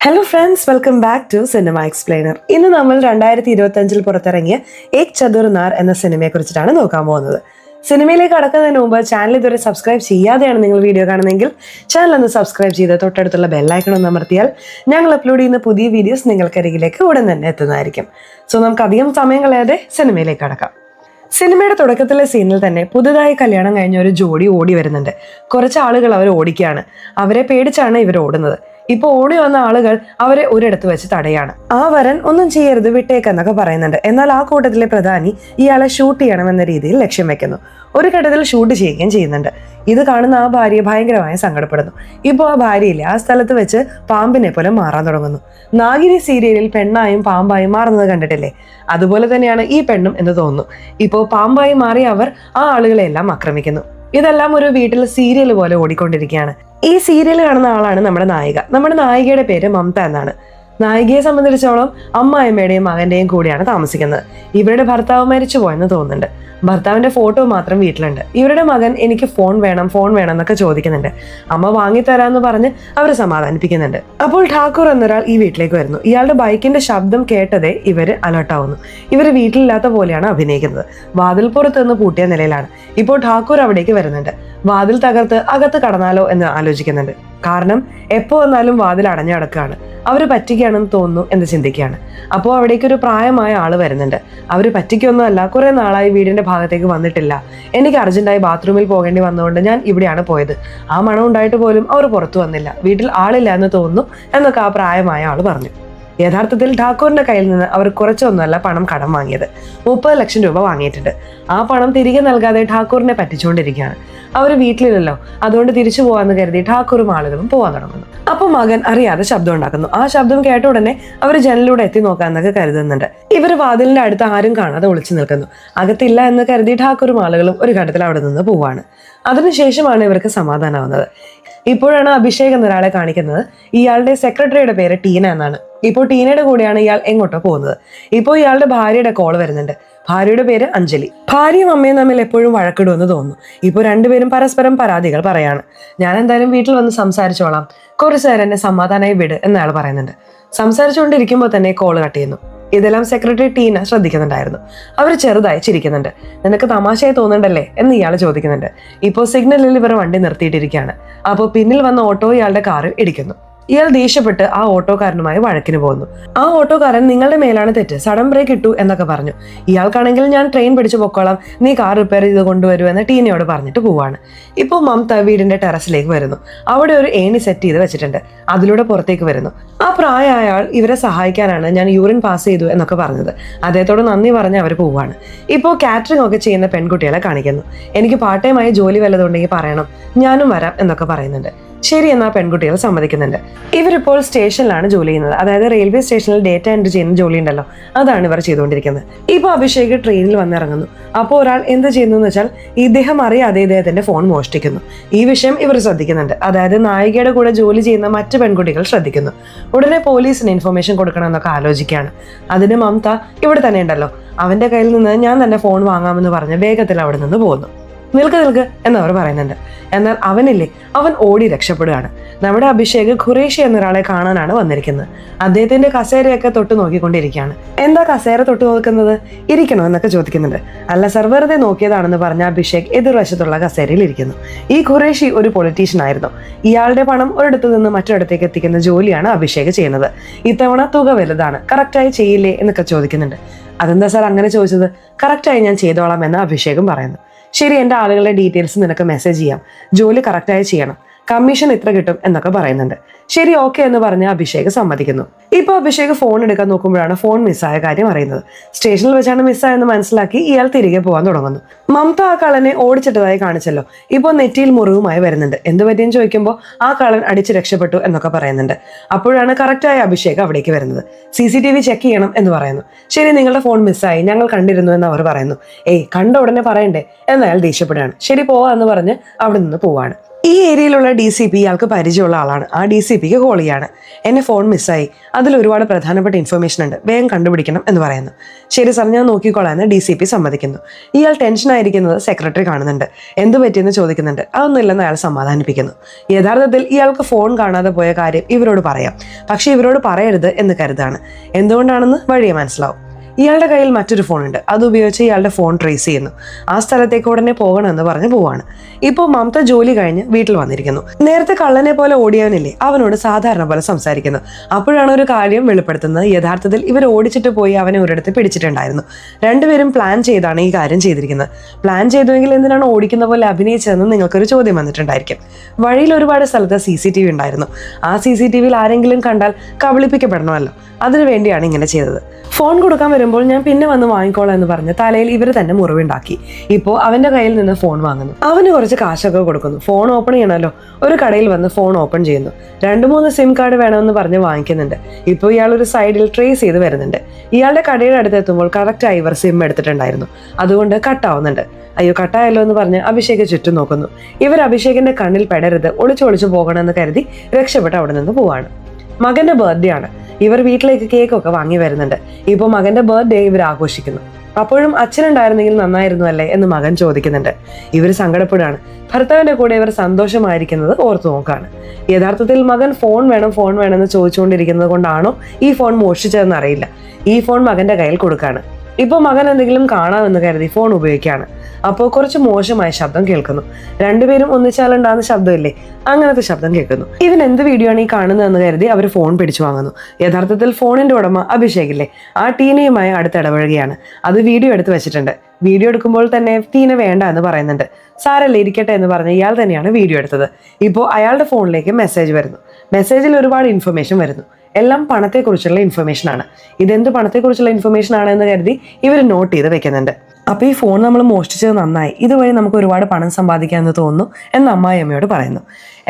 Hello friends, welcome back to Cinema Explainer. ഇന്ന് നമ്മൾ 2025 പുറത്തിറങ്ങിയ ഏക് ചതുർ നാർ എന്ന സിനിമയെ കുറിച്ചിട്ടാണ് നോക്കാൻ പോകുന്നത്. സിനിമയിലേക്ക് കടക്കുന്നതിന് മുമ്പ് ചാനൽ ഇതുവരെ സബ്സ്ക്രൈബ് ചെയ്യാതെയാണ് നിങ്ങൾ വീഡിയോ കാണുന്നതെങ്കിൽ ചാനൽ ഒന്ന് സബ്സ്ക്രൈബ് ചെയ്ത് തൊട്ടടുത്തുള്ള ബെല്ലൈക്കൺ ഒന്ന് അമർത്തിയാൽ ഞങ്ങൾ അപ്ലോഡ് ചെയ്യുന്ന പുതിയ വീഡിയോസ് നിങ്ങൾക്കരികിലേക്ക് ഉടൻ തന്നെ എത്തുന്നതായിരിക്കും. സോ നമുക്ക് അധികം സമയം കളയാതെ സിനിമയിലേക്ക് കടക്കാം. സിനിമയുടെ തുടക്കത്തിലെ സീനിൽ തന്നെ പുതുതായി കല്യാണം കഴിഞ്ഞ ഒരു ജോഡി ഓടി വരുന്നുണ്ട്. കുറച്ച് ആളുകൾ അവർ ഓടിക്കുകയാണ്. അവരെ പേടിച്ചാണ് ഇവർ ഓടുന്നത്. ഇപ്പൊ ഓടി വന്ന ആളുകൾ അവരെ ഒരിടത്ത് വെച്ച് തടയാണ്. ആ വരൻ ഒന്നും ചെയ്യരുത്, വിട്ടേക്കെന്നൊക്കെ പറയുന്നുണ്ട്. എന്നാൽ ആ കൂട്ടത്തിലെ പ്രധാനി ഇയാളെ ഷൂട്ട് ചെയ്യണമെന്ന രീതിയിൽ ലക്ഷ്യം വെക്കുന്നു. ഒരു ഘട്ടത്തിൽ ഷൂട്ട് ചെയ്യുകയും ചെയ്യുന്നുണ്ട്. ഇത് കാണുന്ന ആ ഭാര്യ ഭയങ്കരമായി സങ്കടപ്പെടുന്നു. ഇപ്പോൾ ആ ഭാര്യയില്ലേ ആ സ്ഥലത്ത് വെച്ച് പാമ്പിനെ പോലെ മാറാൻ തുടങ്ങുന്നു. നാഗിനി സീരിയലിൽ പെണ്ണായും പാമ്പായും മാറുന്നത് കണ്ടിട്ടില്ലേ? അതുപോലെ തന്നെയാണ് ഈ പെണ്ണും എന്ന് തോന്നുന്നു. ഇപ്പോൾ പാമ്പായി മാറി അവർ ആ ആളുകളെല്ലാം ആക്രമിക്കുന്നു. ഇതെല്ലാം ഒരു വീട്ടിൽ സീരിയൽ പോലെ ഓടിക്കൊണ്ടിരിക്കുകയാണ്. ഈ സീരിയൽ കാണുന്ന ആളാണ് നമ്മുടെ നായിക. നമ്മുടെ നായികയുടെ പേര് മമത എന്നാണ്. നായികയെ സംബന്ധിച്ചിടത്തോളം അമ്മായിമ്മയുടെയും മകന്റെയും കൂടിയാണ് താമസിക്കുന്നത്. ഇവരുടെ ഭർത്താവ് മരിച്ചു പോയെന്ന് തോന്നുന്നുണ്ട്. ഭർത്താവിന്റെ ഫോട്ടോ മാത്രം വീട്ടിലുണ്ട്. ഇവരുടെ മകൻ എനിക്ക് ഫോൺ വേണം എന്നൊക്കെ ചോദിക്കുന്നുണ്ട്. അമ്മ വാങ്ങിത്തരാന്ന് പറഞ്ഞ് അവർ സമാധാനിപ്പിക്കുന്നുണ്ട്. അപ്പോൾ ഠാക്കൂർ എന്നൊരാൾ ഈ വീട്ടിലേക്ക് വരുന്നു. ഇയാളുടെ ബൈക്കിന്റെ ശബ്ദം കേട്ടതേ ഇവര് അലർട്ടാവുന്നു. ഇവര് വീട്ടിലില്ലാത്ത പോലെയാണ് അഭിനയിക്കുന്നത്. വാതിൽ പുറത്ത് നിന്ന് പൂട്ടിയ നിലയിലാണ്. ഇപ്പോൾ ഠാക്കൂർ അവിടേക്ക് വരുന്നുണ്ട്. വാതിൽ തകർത്ത് അകത്ത് കടന്നാലോ എന്ന് ആലോചിക്കുന്നുണ്ട്. കാരണം എപ്പോ വന്നാലും വാതിൽ അടഞ്ഞു കിടക്കുകയാണ്. അവര് പറ്റിക്കുകയാണെന്ന് തോന്നുന്നു എന്ന് ചിന്തിക്കുകയാണ്. അപ്പോൾ അവിടേക്ക് ഒരു പ്രായമായ ആള് വരുന്നുണ്ട്. അവര് പറ്റിക്കൊന്നുമല്ല, കുറെ നാളായി വീടിന്റെ ഭാഗത്തേക്ക് വന്നിട്ടില്ല. എനിക്ക് അർജന്റായി ബാത്റൂമിൽ പോകേണ്ടി വന്നതുകൊണ്ട് ഞാൻ ഇവിടെയാണ് പോയത്. ആ മണം ഉണ്ടായിട്ട് പോലും അവർ പുറത്തു വന്നില്ല. വീട്ടിൽ ആളില്ല എന്ന് തോന്നുന്നു എന്നൊക്കെ ആ പ്രായമായ ആള് പറഞ്ഞു. യഥാർത്ഥത്തിൽ ഠാക്കൂറിന്റെ കയ്യിൽ നിന്ന് അവർ കുറച്ചൊന്നുമല്ല പണം കടം വാങ്ങിയത്. 30 ലക്ഷം രൂപ വാങ്ങിയിട്ടുണ്ട്. ആ പണം തിരികെ നൽകാതെ ഠാക്കൂറിനെ പറ്റിച്ചുകൊണ്ടിരിക്കുകയാണ്. അവർ വീട്ടിലില്ലല്ലോ, അതുകൊണ്ട് തിരിച്ചു പോവാന്ന് കരുതി ഠാക്കൂറും ആളുകളും പോവാൻ തുടങ്ങുന്നു. അപ്പൊ മകൻ അറിയാതെ ശബ്ദം ഉണ്ടാക്കുന്നു. ആ ശബ്ദം കേട്ട ഉടനെ അവർ ജനലിലൂടെ എത്തി നോക്കാന്നൊക്കെ കരുതുന്നുണ്ട്. ഇവർ വാതിലിന്റെ അടുത്ത് ആരും കാണാതെ ഒളിച്ചു നിൽക്കുന്നു. അകത്തില്ല എന്ന് കരുതി ഠാക്കൂറും ആളുകളും ഒരു ഘട്ടത്തിൽ അവിടെ നിന്ന് പോവാണ്. അതിനുശേഷമാണ് ഇവർക്ക് സമാധാനമാവുന്നത്. ഇപ്പോഴാണ് അഭിഷേക് എന്നൊരാളെ കാണിക്കുന്നത്. ഇയാളുടെ സെക്രട്ടറിയുടെ പേര് ടീന എന്നാണ്. ഇപ്പോൾ ടീനയുടെ കൂടെയാണ് ഇയാൾ എങ്ങോട്ടോ പോകുന്നത്. ഇപ്പോൾ ഇയാളുടെ ഭാര്യയുടെ കോൾ വരുന്നുണ്ട്. ഭാര്യയുടെ പേര് അഞ്ജലി. ഭാര്യയും അമ്മയും തമ്മിൽ എപ്പോഴും വഴക്കിടുമെന്ന് തോന്നുന്നു. ഇപ്പോൾ രണ്ടുപേരും പരസ്പരം പരാതികൾ പറയാണ്. ഞാൻ എന്തായാലും വീട്ടിൽ വന്ന് സംസാരിച്ചോളാം, കുറച്ചു നേരം എന്നെ സമാധാനമായി വിട് എന്നയാൾ പറയുന്നുണ്ട്. സംസാരിച്ചുകൊണ്ടിരിക്കുമ്പോൾ തന്നെ കോൾ കട്ട് ചെയ്യുന്നു. ഇതെല്ലാം സെക്രട്ടറി ടീന ശ്രദ്ധിക്കുന്നുണ്ടായിരുന്നു. അവർ ചെറുതായി ചിരിക്കുന്നുണ്ട്. നിനക്ക് തമാശയായി തോന്നുന്നുണ്ടല്ലേ എന്ന് ഇയാൾ ചോദിക്കുന്നുണ്ട്. ഇപ്പോൾ സിഗ്നലിൽ ഇവർ വണ്ടി നിർത്തിയിട്ടിരിക്കുകയാണ്. അപ്പോൾ പിന്നിൽ വന്ന ഓട്ടോ ഇയാളുടെ കാറിൽ ഇടിക്കുന്നു. ഇയാൾ ദേഷ്യപ്പെട്ട് ആ ഓട്ടോക്കാരനുമായി വഴക്കിന് പോകുന്നു. ആ ഓട്ടോക്കാരൻ നിങ്ങളുടെ മേലാണ് തെറ്റ്, സഡൻ ബ്രേക്ക് ഇട്ടു എന്നൊക്കെ പറഞ്ഞു. ഇയാൾക്കാണെങ്കിൽ ഞാൻ ട്രെയിൻ പിടിച്ചു പൊക്കോളാം, നീ കാർ റിപ്പയർ ചെയ്ത് കൊണ്ടുവരൂ എന്ന് ടീനയോട് പറഞ്ഞിട്ട് പോവാണ്. ഇപ്പോൾ മമത വീടിന്റെ ടെറസിലേക്ക് വരുന്നു. അവിടെ ഒരു ഏണി സെറ്റ് ചെയ്ത് വെച്ചിട്ടുണ്ട്. അതിലൂടെ പുറത്തേക്ക് വരുന്നു. ആ പ്രായമായ ആൾ ഇവരെ സഹായിക്കാനാണ് ഞാൻ യൂറിൻ പാസ് ചെയ്തു എന്നൊക്കെ പറഞ്ഞത്. അദ്ദേഹത്തോട് നന്ദി പറഞ്ഞ് അവർ പോവാണ്. ഇപ്പോൾ കാറ്ററിംഗ് ഒക്കെ ചെയ്യുന്ന പെൺകുട്ടികളെ കാണിക്കുന്നു. എനിക്ക് പാർട്ട് ടൈമായി ജോലി വല്ലതുണ്ടെങ്കിൽ പറയണം, ഞാനും വരാം എന്നൊക്കെ പറയുന്നുണ്ട്. ശരി എന്നാ പെൺകുട്ടികൾ സമ്മതിക്കുന്നുണ്ട്. ഇവരിപ്പോൾ സ്റ്റേഷനിലാണ് ജോലി ചെയ്യുന്നത്. അതായത് റെയിൽവേ സ്റ്റേഷനിൽ ഡേറ്റ എൻട്രി ചെയ്യുന്ന ജോലി ഉണ്ടല്ലോ, അതാണ് ഇവർ ചെയ്തുകൊണ്ടിരിക്കുന്നത്. ഇപ്പോൾ അഭിഷേക് ട്രെയിനിൽ വന്നിറങ്ങുന്നു. അപ്പോൾ ഒരാൾ എന്ത് ചെയ്യുന്നു എന്ന് വെച്ചാൽ ഇദ്ദേഹം അറിയാതെ ഇദ്ദേഹത്തിന്റെ ഫോൺ മോഷ്ടിക്കുന്നു. ഈ വിഷയം ഇവർ ശ്രദ്ധിക്കുന്നുണ്ട്. അതായത് നായികയുടെ കൂടെ ജോലി ചെയ്യുന്ന മറ്റു പെൺകുട്ടികൾ ശ്രദ്ധിക്കുന്നു. ഉടനെ പോലീസിന് ഇൻഫർമേഷൻ കൊടുക്കണം എന്നൊക്കെ ആലോചിക്കുകയാണ്. അതിന് മമത ഇവിടെ തന്നെ ഉണ്ടല്ലോ, അവന്റെ കയ്യിൽ നിന്ന് ഞാൻ തന്നെ ഫോൺ വാങ്ങാമെന്ന് പറഞ്ഞ് വേഗത്തിൽ അവിടെ നിന്ന് പോകുന്നു. നിൽക്ക് എന്നവർ പറയുന്നുണ്ട്. എന്നാൽ അവനില്ലേ, അവൻ ഓടി രക്ഷപ്പെടുകയാണ്. നമ്മുടെ അഭിഷേക് ഖുറേഷി എന്നൊരാളെ കാണാനാണ് വന്നിരിക്കുന്നത്. അദ്ദേഹത്തിന്റെ കസേരയൊക്കെ തൊട്ട് നോക്കിക്കൊണ്ടിരിക്കുകയാണ്. എന്താ കസേര തൊട്ട് നോക്കുന്നത്, ഇരിക്കണോ എന്നൊക്കെ ചോദിക്കുന്നുണ്ട്. അല്ല സർ, വെറുതെ നോക്കിയതാണെന്ന് പറഞ്ഞ അഭിഷേക് എതിർവശത്തുള്ള കസേരയിൽ ഇരിക്കുന്നു. ഈ ഖുറേഷി ഒരു പൊളിറ്റീഷ്യൻ ആയിരുന്നു. ഇയാളുടെ പണം ഒരിടത്തു നിന്ന് മറ്റൊരിടത്തേക്ക് എത്തിക്കുന്ന ജോലിയാണ് അഭിഷേക് ചെയ്യുന്നത്. ഇത്തവണ തുക വലുതാണ്, കറക്റ്റായി ചെയ്യില്ലേ എന്നൊക്കെ ചോദിക്കുന്നുണ്ട്. അതെന്താ സാർ അങ്ങനെ ചോദിച്ചത്, കറക്റ്റായി ഞാൻ ചെയ്തോളാം എന്ന് അഭിഷേകും പറയുന്നു. ശരി, എൻ്റെ ആളുകളുടെ ഡീറ്റെയിൽസ് നിനക്ക് മെസ്സേജ് ചെയ്യാം, ജോലി കറക്റ്റായി ചെയ്യണം, കമ്മീഷൻ ഇത്ര കിട്ടും എന്നൊക്കെ പറയുന്നുണ്ട്. ശരി, ഓക്കെ എന്ന് പറഞ്ഞ് അഭിഷേക് സമ്മതിക്കുന്നു. ഇപ്പൊ അഭിഷേക് ഫോൺ എടുക്കാൻ നോക്കുമ്പോഴാണ് ഫോൺ മിസ്സായ കാര്യം അറിയുന്നത്. സ്റ്റേഷനിൽ വെച്ചാണ് മിസ്സായെന്ന് മനസ്സിലാക്കി ഇയാൾ തിരികെ പോകാൻ തുടങ്ങുന്നു. മമത ആ കള്ളനെ ഓടിച്ചിട്ടതായി കാണിച്ചല്ലോ. ഇപ്പോൾ നെറ്റിയിൽ മുറിവുമായി വരുന്നുണ്ട്. എന്ത് പറ്റിയെന്ന് ചോദിക്കുമ്പോൾ ആ കള്ളൻ അടിച്ച് രക്ഷപ്പെട്ടു എന്നൊക്കെ പറയുന്നുണ്ട്. അപ്പോഴാണ് കറക്റ്റായ അഭിഷേക് അവിടേക്ക് വരുന്നത്. CCTV ചെക്ക് ചെയ്യണം എന്ന് പറയുന്നു. ശരി, നിങ്ങളുടെ ഫോൺ മിസ്സായി, ഞങ്ങൾ കണ്ടിരുന്നു എന്ന് അവർ പറയുന്നു. കണ്ട ഉടനെ പറയണ്ടേ എന്നയാൾ ദേഷ്യപ്പെടുകയാണ്. ശരി, പോവാ എന്ന് പറഞ്ഞ് അവിടെ നിന്ന് പോവാണ്. ഈ ഏരിയയിലുള്ള DCP ഇയാൾക്ക് പരിചയമുള്ള ആളാണ്. ആ DCPക്ക് കോൾ ചെയ്യാണ്. എന്നെ ഫോൺ മിസ്സായി, അതിൽ ഒരുപാട് പ്രധാനപ്പെട്ട ഇൻഫർമേഷൻ ഉണ്ട്, വേഗം കണ്ടുപിടിക്കണം എന്ന് പറയുന്നു. ശരി സാർ, ഞാൻ നോക്കിക്കോളാന്ന് DCP സമ്മതിക്കുന്നു. ഇയാൾ ടെൻഷനായിരിക്കുന്നത് സെക്രട്ടറി കാണുന്നുണ്ട്. എന്ത് പറ്റിയെന്ന് ചോദിക്കുന്നുണ്ട്. അതൊന്നുമില്ലെന്ന് അയാൾ സമാധാനിപ്പിക്കുന്നു. യഥാർത്ഥത്തിൽ ഇയാൾക്ക് ഫോൺ കാണാതെ പോയ കാര്യം ഇവരോട് പറയാം, പക്ഷെ ഇവരോട് പറയരുത് എന്ന് കരുതാണ്. എന്തുകൊണ്ടാണെന്ന് വഴിയെ മനസ്സിലാവും. ഇയാളുടെ കയ്യിൽ മറ്റൊരു ഫോൺ ഉണ്ട്. അതുപയോഗിച്ച് ഇയാളുടെ ഫോൺ ട്രേസ് ചെയ്യുന്നു. ആ സ്ഥലത്തേക്ക് ഉടനെ പോകണമെന്ന് പറഞ്ഞ് പോവാണ്. ഇപ്പോൾ മമത ജോലി കഴിഞ്ഞ് വീട്ടിൽ വന്നിരിക്കുന്നു. നേരത്തെ കള്ളനെ പോലെ ഓടിയവനില്ലേ, അവനോട് സാധാരണ പോലെ സംസാരിക്കുന്നു. അപ്പോഴാണ് ഒരു കാര്യം വെളിപ്പെടുത്തുന്നത്. യഥാർത്ഥത്തിൽ ഇവർ ഓടിച്ചിട്ട് പോയി അവനെ ഒരിടത്ത് പിടിച്ചിട്ടുണ്ടായിരുന്നു. രണ്ടുപേരും പ്ലാൻ ചെയ്താണ് ഈ കാര്യം ചെയ്തിരിക്കുന്നത്. പ്ലാൻ ചെയ്തുവെങ്കിൽ എന്തിനാണ് ഓടിക്കുന്ന പോലെ അഭിനയിച്ചതെന്ന് നിങ്ങൾക്കൊരു ചോദ്യം വന്നിട്ടുണ്ടായിരിക്കും. വഴിയിൽ ഒരുപാട് സ്ഥലത്ത് CCTV ഉണ്ടായിരുന്നു. ആ CCTVയിൽ ആരെങ്കിലും കണ്ടാൽ കബളിപ്പിക്കപ്പെടണമല്ലോ, അതിനുവേണ്ടിയാണ് ഇങ്ങനെ ചെയ്തത്. ഫോൺ കൊടുക്കാൻ വരുമ്പോൾ ഞാൻ പിന്നെ വന്ന് വാങ്ങിക്കോളാം എന്ന് പറഞ്ഞ് തലയിൽ ഇവർ തന്നെ മുറിവുണ്ടാക്കി. ഇപ്പോൾ അവന്റെ കയ്യിൽ നിന്ന് ഫോൺ വാങ്ങുന്നു. അവന് കുറച്ച് കാശൊക്കെ കൊടുക്കുന്നു. ഫോൺ ഓപ്പൺ ചെയ്യണമല്ലോ. ഒരു കടയിൽ വന്ന് ഫോൺ ഓപ്പൺ ചെയ്യുന്നു. 2-3 സിം കാർഡ് വേണമെന്ന് പറഞ്ഞ് വാങ്ങിക്കുന്നുണ്ട്. ഇപ്പോൾ ഇയാൾ ഒരു സൈഡിൽ ട്രേസ് ചെയ്ത് വരുന്നുണ്ട്. ഇയാളുടെ കടയുടെ അടുത്ത് എത്തുമ്പോൾ കറക്റ്റായി ഇവർ സിം എടുത്തിട്ടുണ്ടായിരുന്നു. അതുകൊണ്ട് കട്ടാവുന്നുണ്ട്. അയ്യോ കട്ടായല്ലോ എന്ന് പറഞ്ഞ് അഭിഷേക് ചുറ്റും നോക്കുന്നു. ഇവർ അഭിഷേകിന്റെ കണ്ണിൽ പെടരുത്, ഒളിച്ചൊളിച്ചു പോകണമെന്ന് കരുതി രക്ഷപ്പെട്ട് അവിടെ നിന്ന് പോവാണ്. മകന്റെ ബർത്ത്ഡേ ആണ്. ഇവർ വീട്ടിലേക്ക് കേക്കൊക്കെ വാങ്ങി വരുന്നുണ്ട്. ഇപ്പോൾ മകന്റെ ബർത്ത്ഡേ ഇവർ ആഘോഷിക്കുന്നു. അപ്പോഴും അച്ഛനുണ്ടായിരുന്നെങ്കിൽ നന്നായിരുന്നു അല്ലേ എന്ന് മകൻ ചോദിക്കുന്നുണ്ട്. ഇവർ സങ്കടപ്പെടുകയാണ്. ഭർത്താവിന്റെ കൂടെ ഇവർ സന്തോഷമായിരിക്കുന്നത് ഓർത്തു നോക്കാണ്. യഥാർത്ഥത്തിൽ മകൻ ഫോൺ വേണമെന്ന് ചോദിച്ചുകൊണ്ടിരിക്കുന്നത് കൊണ്ടാണോ ഈ ഫോൺ മോഷ്ടിച്ചതെന്ന് അറിയില്ല. ഈ ഫോൺ മകന്റെ കയ്യിൽ കൊടുക്കാണ്. ഇപ്പോൾ മകൻ എന്തെങ്കിലും കാണാമെന്ന് കരുതി ഫോൺ ഉപയോഗിക്കുകയാണ്. അപ്പോൾ കുറച്ച് മോശമായ ശബ്ദം കേൾക്കുന്നു. രണ്ടുപേരും ഒന്നിച്ചാലുണ്ടാകുന്ന ശബ്ദമില്ലേ, അങ്ങനത്തെ ശബ്ദം കേൾക്കുന്നു. ഇവൻ എന്ത് വീഡിയോ ആണ് ഈ കാണുന്നതെന്ന് കരുതി അവർ ഫോൺ പിടിച്ചു വാങ്ങുന്നു. യഥാർത്ഥത്തിൽ ഫോണിന്റെ ഉടമ അഭിഷേകില്ലേ, ആ ടീനയുമായി അടുത്തിടപഴകുകയാണ്. അത് വീഡിയോ എടുത്ത് വെച്ചിട്ടുണ്ട്. വീഡിയോ എടുക്കുമ്പോൾ തന്നെ ടീന വേണ്ട എന്ന് പറയുന്നുണ്ട്. സാരല്ലേ ഇരിക്കട്ടെ എന്ന് പറഞ്ഞ് ഇയാൾ തന്നെയാണ് വീഡിയോ എടുത്തത്. ഇപ്പോൾ അയാളുടെ ഫോണിലേക്ക് മെസ്സേജ് വരുന്നു. മെസ്സേജിൽ ഒരുപാട് ഇൻഫർമേഷൻ വരുന്നു. എല്ലാം പണത്തെക്കുറിച്ചുള്ള ഇൻഫർമേഷൻ ആണ്. ഇതെന്ത് പണത്തെക്കുറിച്ചുള്ള ഇൻഫർമേഷൻ ആണെന്ന് കരുതി ഇവർ നോട്ട് ചെയ്ത് വെക്കുന്നുണ്ട്. അപ്പോൾ ഈ ഫോൺ നമ്മൾ മോഷ്ടിച്ചത് നന്നായി, ഇതുവഴി നമുക്ക് ഒരുപാട് പണം സമ്പാദിക്കാമെന്ന് തോന്നുന്നു എന്ന് അമ്മായിയമ്മയോട് പറയുന്നു.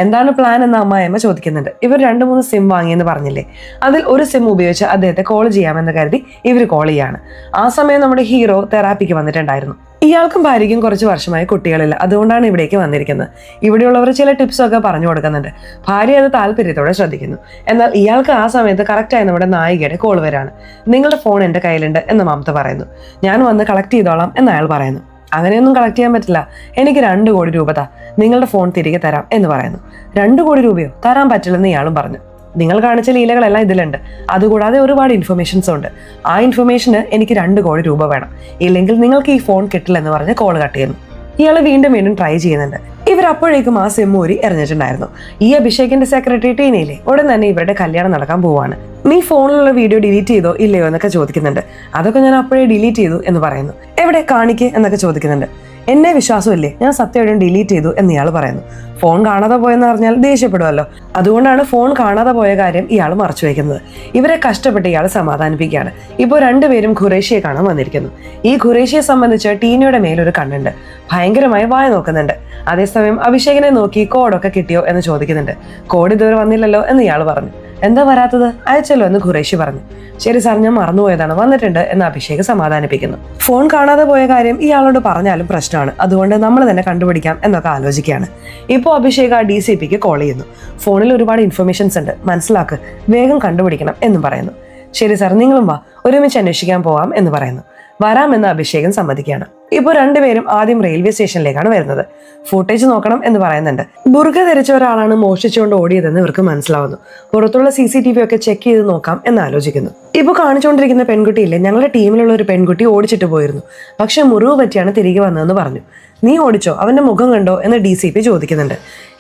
എന്താണ് പ്ലാൻ എന്ന് അമ്മായിയമ്മ ചോദിക്കുന്നുണ്ട്. ഇവർ 2-3 സിം വാങ്ങിയെന്ന് പറഞ്ഞില്ലേ, അതിൽ ഒരു സിം ഉപയോഗിച്ച് അദ്ദേഹത്തെ കോൾ ചെയ്യാമെന്ന് കരുതി ഇവർ കോൾ ചെയ്യാണ്. ആ സമയം നമ്മുടെ ഹീറോ തെറാപ്പിക്ക് വന്നിട്ടുണ്ടായിരുന്നു. ഇയാൾക്കും ഭാര്യയ്ക്കും കുറച്ച് വർഷമായി കുട്ടികളില്ല, അതുകൊണ്ടാണ് ഇവിടേക്ക് വന്നിരിക്കുന്നത്. ഇവിടെയുള്ളവർ ചില ടിപ്സൊക്കെ പറഞ്ഞു കൊടുക്കുന്നുണ്ട്. ഭാര്യ അത് താല്പര്യത്തോടെ ശ്രദ്ധിക്കുന്നു. എന്നാൽ ഇയാൾക്ക് ആ സമയത്ത് കറക്റ്റായി നമ്മുടെ നായികയുടെ കോൾ വരാണ്. നിങ്ങളുടെ ഫോൺ എൻ്റെ കയ്യിലുണ്ട് എന്ന് മമത പറയുന്നു. ഞാൻ വന്ന് കളക്ട് ചെയ്തോളാം എന്ന് അയാൾ പറയുന്നു. അങ്ങനെയൊന്നും കളക്ട് ചെയ്യാൻ പറ്റില്ല, എനിക്ക് 2 കോടി രൂപ താ, നിങ്ങളുടെ ഫോൺ തിരികെ തരാം എന്ന് പറയുന്നു. 2 കോടി രൂപയോ? തരാൻ പറ്റില്ലെന്ന് ഇയാളും പറഞ്ഞു. നിങ്ങൾ കാണിച്ച ലീലകളെല്ലാം ഇതിലുണ്ട്, അതുകൂടാതെ ഒരുപാട് ഇൻഫർമേഷൻസും ഉണ്ട്. ആ ഇൻഫർമേഷന് എനിക്ക് 2 കോടി രൂപ വേണം, ഇല്ലെങ്കിൽ നിങ്ങൾക്ക് ഈ ഫോൺ കിട്ടില്ലെന്ന് പറഞ്ഞ് കോൾ കട്ട് ചെയ്യുന്നു. ഇയാൾ വീണ്ടും ട്രൈ ചെയ്യുന്നുണ്ട്. ഇവർ അപ്പോഴേക്കും ആ സിം ഊരി എറിഞ്ഞിട്ടുണ്ടായിരുന്നു. ഈ അഭിഷേകിന്റെ സെക്രട്ടറി ടീനയിലെ ഉടൻ തന്നെ ഇവരുടെ കല്യാണം നടക്കാൻ പോവാണ്. നീ ഫോണിലുള്ള വീഡിയോ ഡിലീറ്റ് ചെയ്തോ ഇല്ലയോ എന്നൊക്കെ ചോദിക്കുന്നുണ്ട്. അതൊക്കെ ഞാൻ അപ്പോഴേ ഡിലീറ്റ് ചെയ്തു എന്ന് പറയുന്നു. എവിടെ കാണിക്ക് എന്നൊക്കെ ചോദിക്കുന്നുണ്ട്. എന്നെ വിശ്വാസമില്ലേ, ഞാൻ സത്യമായിട്ടും ഡിലീറ്റ് ചെയ്തു എന്ന് ഇയാൾ പറയുന്നു. ഫോൺ കാണാതെ പോയെന്ന് പറഞ്ഞാൽ ദേഷ്യപ്പെടുമല്ലോ, അതുകൊണ്ടാണ് ഫോൺ കാണാതെ പോയ കാര്യം ഇയാൾ മറച്ചു വയ്ക്കുന്നത്. ഇവരെ കഷ്ടപ്പെട്ട് ഇയാൾ സമാധാനിപ്പിക്കുകയാണ്. ഇപ്പോൾ രണ്ടുപേരും ഖുറേഷിയെ കാണാൻ വന്നിരിക്കുന്നു. ഈ ഖുറേഷിയെ സംബന്ധിച്ച് ടീനയുടെ മേലൊരു കണ്ണുണ്ട്, ഭയങ്കരമായി വായ നോക്കുന്നുണ്ട്. അതേസമയം അഭിഷേകിനെ നോക്കി കോഡൊക്കെ കിട്ടിയോ എന്ന് ചോദിക്കുന്നുണ്ട്. കോഡ് ഇതുവരെ വന്നില്ലല്ലോ എന്ന് ഇയാൾ പറഞ്ഞു. എന്താ വരാത്തത്, അയച്ചല്ലോ എന്ന് ഖുറേഷി പറഞ്ഞു. ശരി സാർ, ഞാൻ മറന്നുപോയതാണ്, വന്നിട്ടുണ്ട് എന്ന് അഭിഷേക് സമാധാനിപ്പിക്കുന്നു. ഫോൺ കാണാതെ പോയ കാര്യം ഇയാളോട് പറഞ്ഞാലും പ്രശ്നമാണ്, അതുകൊണ്ട് നമ്മൾ തന്നെ കണ്ടുപിടിക്കാം എന്നൊക്കെ ആലോചിക്കുകയാണ്. ഇപ്പോൾ അഭിഷേക് ആ DCPക്ക് കോൾ ചെയ്യുന്നു. ഫോണിൽ ഒരുപാട് ഇൻഫർമേഷൻസ് ഉണ്ട്, മനസ്സിലാക്ക്, വേഗം കണ്ടുപിടിക്കണം എന്നും പറയുന്നു. ശരി സാർ, നിങ്ങളും വാ, ഒരുമിച്ച് അന്വേഷിക്കാൻ പോവാം എന്ന് പറയുന്നു. വരാമെന്ന് അഭിഷേകൻ സമ്മതിക്കുകയാണ്. ഇപ്പോൾ രണ്ടുപേരും ആദ്യം റെയിൽവേ സ്റ്റേഷനിലേക്കാണ് വരുന്നത്. ഫുട്ടേജ് നോക്കണം എന്ന് പറയുന്നുണ്ട്. ബുർഖ ധരിച്ച ഒരാളാണ് മോഷ്ടിച്ചുകൊണ്ട് ഓടിയതെന്ന് ഇവർക്ക് മനസ്സിലാവുന്നു. പുറത്തുള്ള CCTV ഒക്കെ ചെക്ക് ചെയ്ത് നോക്കാം എന്ന് ആലോചിക്കുന്നു. ഇപ്പോൾ കാണിച്ചുകൊണ്ടിരിക്കുന്ന പെൺകുട്ടിയില്ലേ, ഞങ്ങളുടെ ടീമിലുള്ള ഒരു പെൺകുട്ടി ഓടിച്ചിട്ട് പോയിരുന്നു, പക്ഷെ മുറിവ് പറ്റിയാണ് തിരികെ വന്നതെന്ന് പറഞ്ഞു. നീ ഓടിച്ചോ, അവന്റെ മുഖം കണ്ടോ എന്ന് DCP ചോദിക്കുന്നുണ്ട്.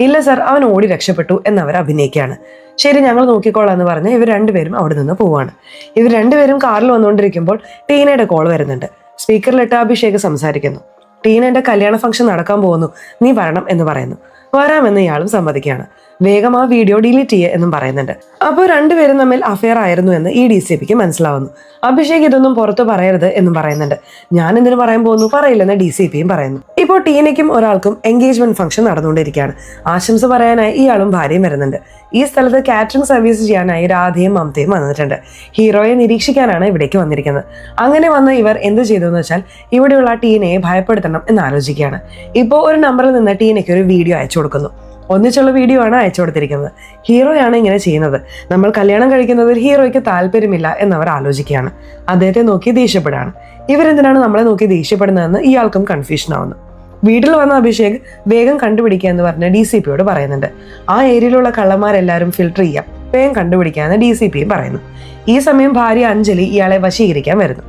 ഇല്ല സാർ, അവൻ ഓടി രക്ഷപ്പെട്ടു എന്നവർ അഭിനയിക്കുകയാണ്. ശരി, ഞങ്ങൾ നോക്കിക്കോളാം എന്ന് പറഞ്ഞ് ഇവർ രണ്ടുപേരും അവിടെ നിന്ന് പോവാണ്. ഇവർ രണ്ടുപേരും കാറിൽ വന്നുകൊണ്ടിരിക്കുമ്പോൾ ടീനയുടെ കോൾ വരുന്നുണ്ട്. സ്പീക്കറിലിട്ട് അഭിഷേക് സംസാരിക്കുന്നു. ടീനയുടെ കല്യാണ ഫംഗ്ഷൻ നടക്കാൻ പോകുന്നു, നീ വരണം എന്ന് പറയുന്നു. വരാമെന്ന് ഇയാളും സമ്മതിക്കുകയാണ്. വേഗം ആ വീഡിയോ ഡിലീറ്റ് ചെയ്യുക എന്നും പറയുന്നുണ്ട്. അപ്പോൾ രണ്ടുപേരും തമ്മിൽ അഫെയർ ആയിരുന്നു എന്ന് ഈ DCPക്ക് മനസ്സിലാവുന്നു. അഭിഷേക് ഇതൊന്നും പുറത്ത് പറയരുത് എന്നും പറയുന്നുണ്ട്. ഞാൻ എന്തിനു പറയാൻ പോകുന്നു, പറയില്ലെന്ന് DCPയും പറയുന്നു. ഇപ്പോൾ ടീനയ്ക്കും ഒരാൾക്കും എൻഗേജ്മെന്റ് ഫംഗ്ഷൻ നടന്നുകൊണ്ടിരിക്കുകയാണ്. ആശംസ പറയാനായി ഇയാളും ഭാര്യയും വരുന്നുണ്ട്. ഈ സ്ഥലത്ത് കാറ്ററിംഗ് സർവീസ് ചെയ്യാനായി രാധയും മമതയും വന്നിട്ടുണ്ട്. ഹീറോയെ നിരീക്ഷിക്കാനാണ് ഇവിടേക്ക് വന്നിരിക്കുന്നത്. അങ്ങനെ വന്ന് ഇവർ എന്ത് ചെയ്തു എന്ന് വെച്ചാൽ ഇവിടെയുള്ള ടീനയെ ഭയപ്പെടുത്തണം എന്ന് ആലോചിക്കുകയാണ്. ഇപ്പോൾ ഒരു നമ്പറിൽ നിന്ന് ടീനയ്ക്ക് ഒരു വീഡിയോ അയച്ചു കൊടുക്കുന്നു. ഒന്നിച്ചുള്ള വീഡിയോ ആണ് അയച്ചു കൊടുത്തിരിക്കുന്നത്. ഹീറോയാണ് ഇങ്ങനെ ചെയ്യുന്നത്. നമ്മൾ കല്യാണം കഴിക്കുന്നതിൽ ഹീറോയ്ക്ക് താല്പര്യമില്ല എന്നവർ ആലോചിക്കുകയാണ്. അദ്ദേഹത്തെ നോക്കി ദേഷ്യപ്പെടുകയാണ്. ഇവരെന്തിനാണ് നമ്മളെ നോക്കി ദേഷ്യപ്പെടുന്നതെന്ന് ഇയാൾക്കും കൺഫ്യൂഷൻ ആവുന്നു. വീട്ടിൽ വന്ന അഭിഷേക് വേഗം കണ്ടുപിടിക്കുക എന്ന് പറഞ്ഞ് DCPയോട് പറയുന്നുണ്ട്. ആ ഏരിയയിലുള്ള കള്ളന്മാരെല്ലാവരും ഫിൽട്ടർ ചെയ്യാം, വേഗം കണ്ടുപിടിക്കാമെന്ന് DCPയും പറയുന്നു. ഈ സമയം ഭാര്യ അഞ്ജലി ഇയാളെ വശീകരിക്കാൻ വരുന്നു.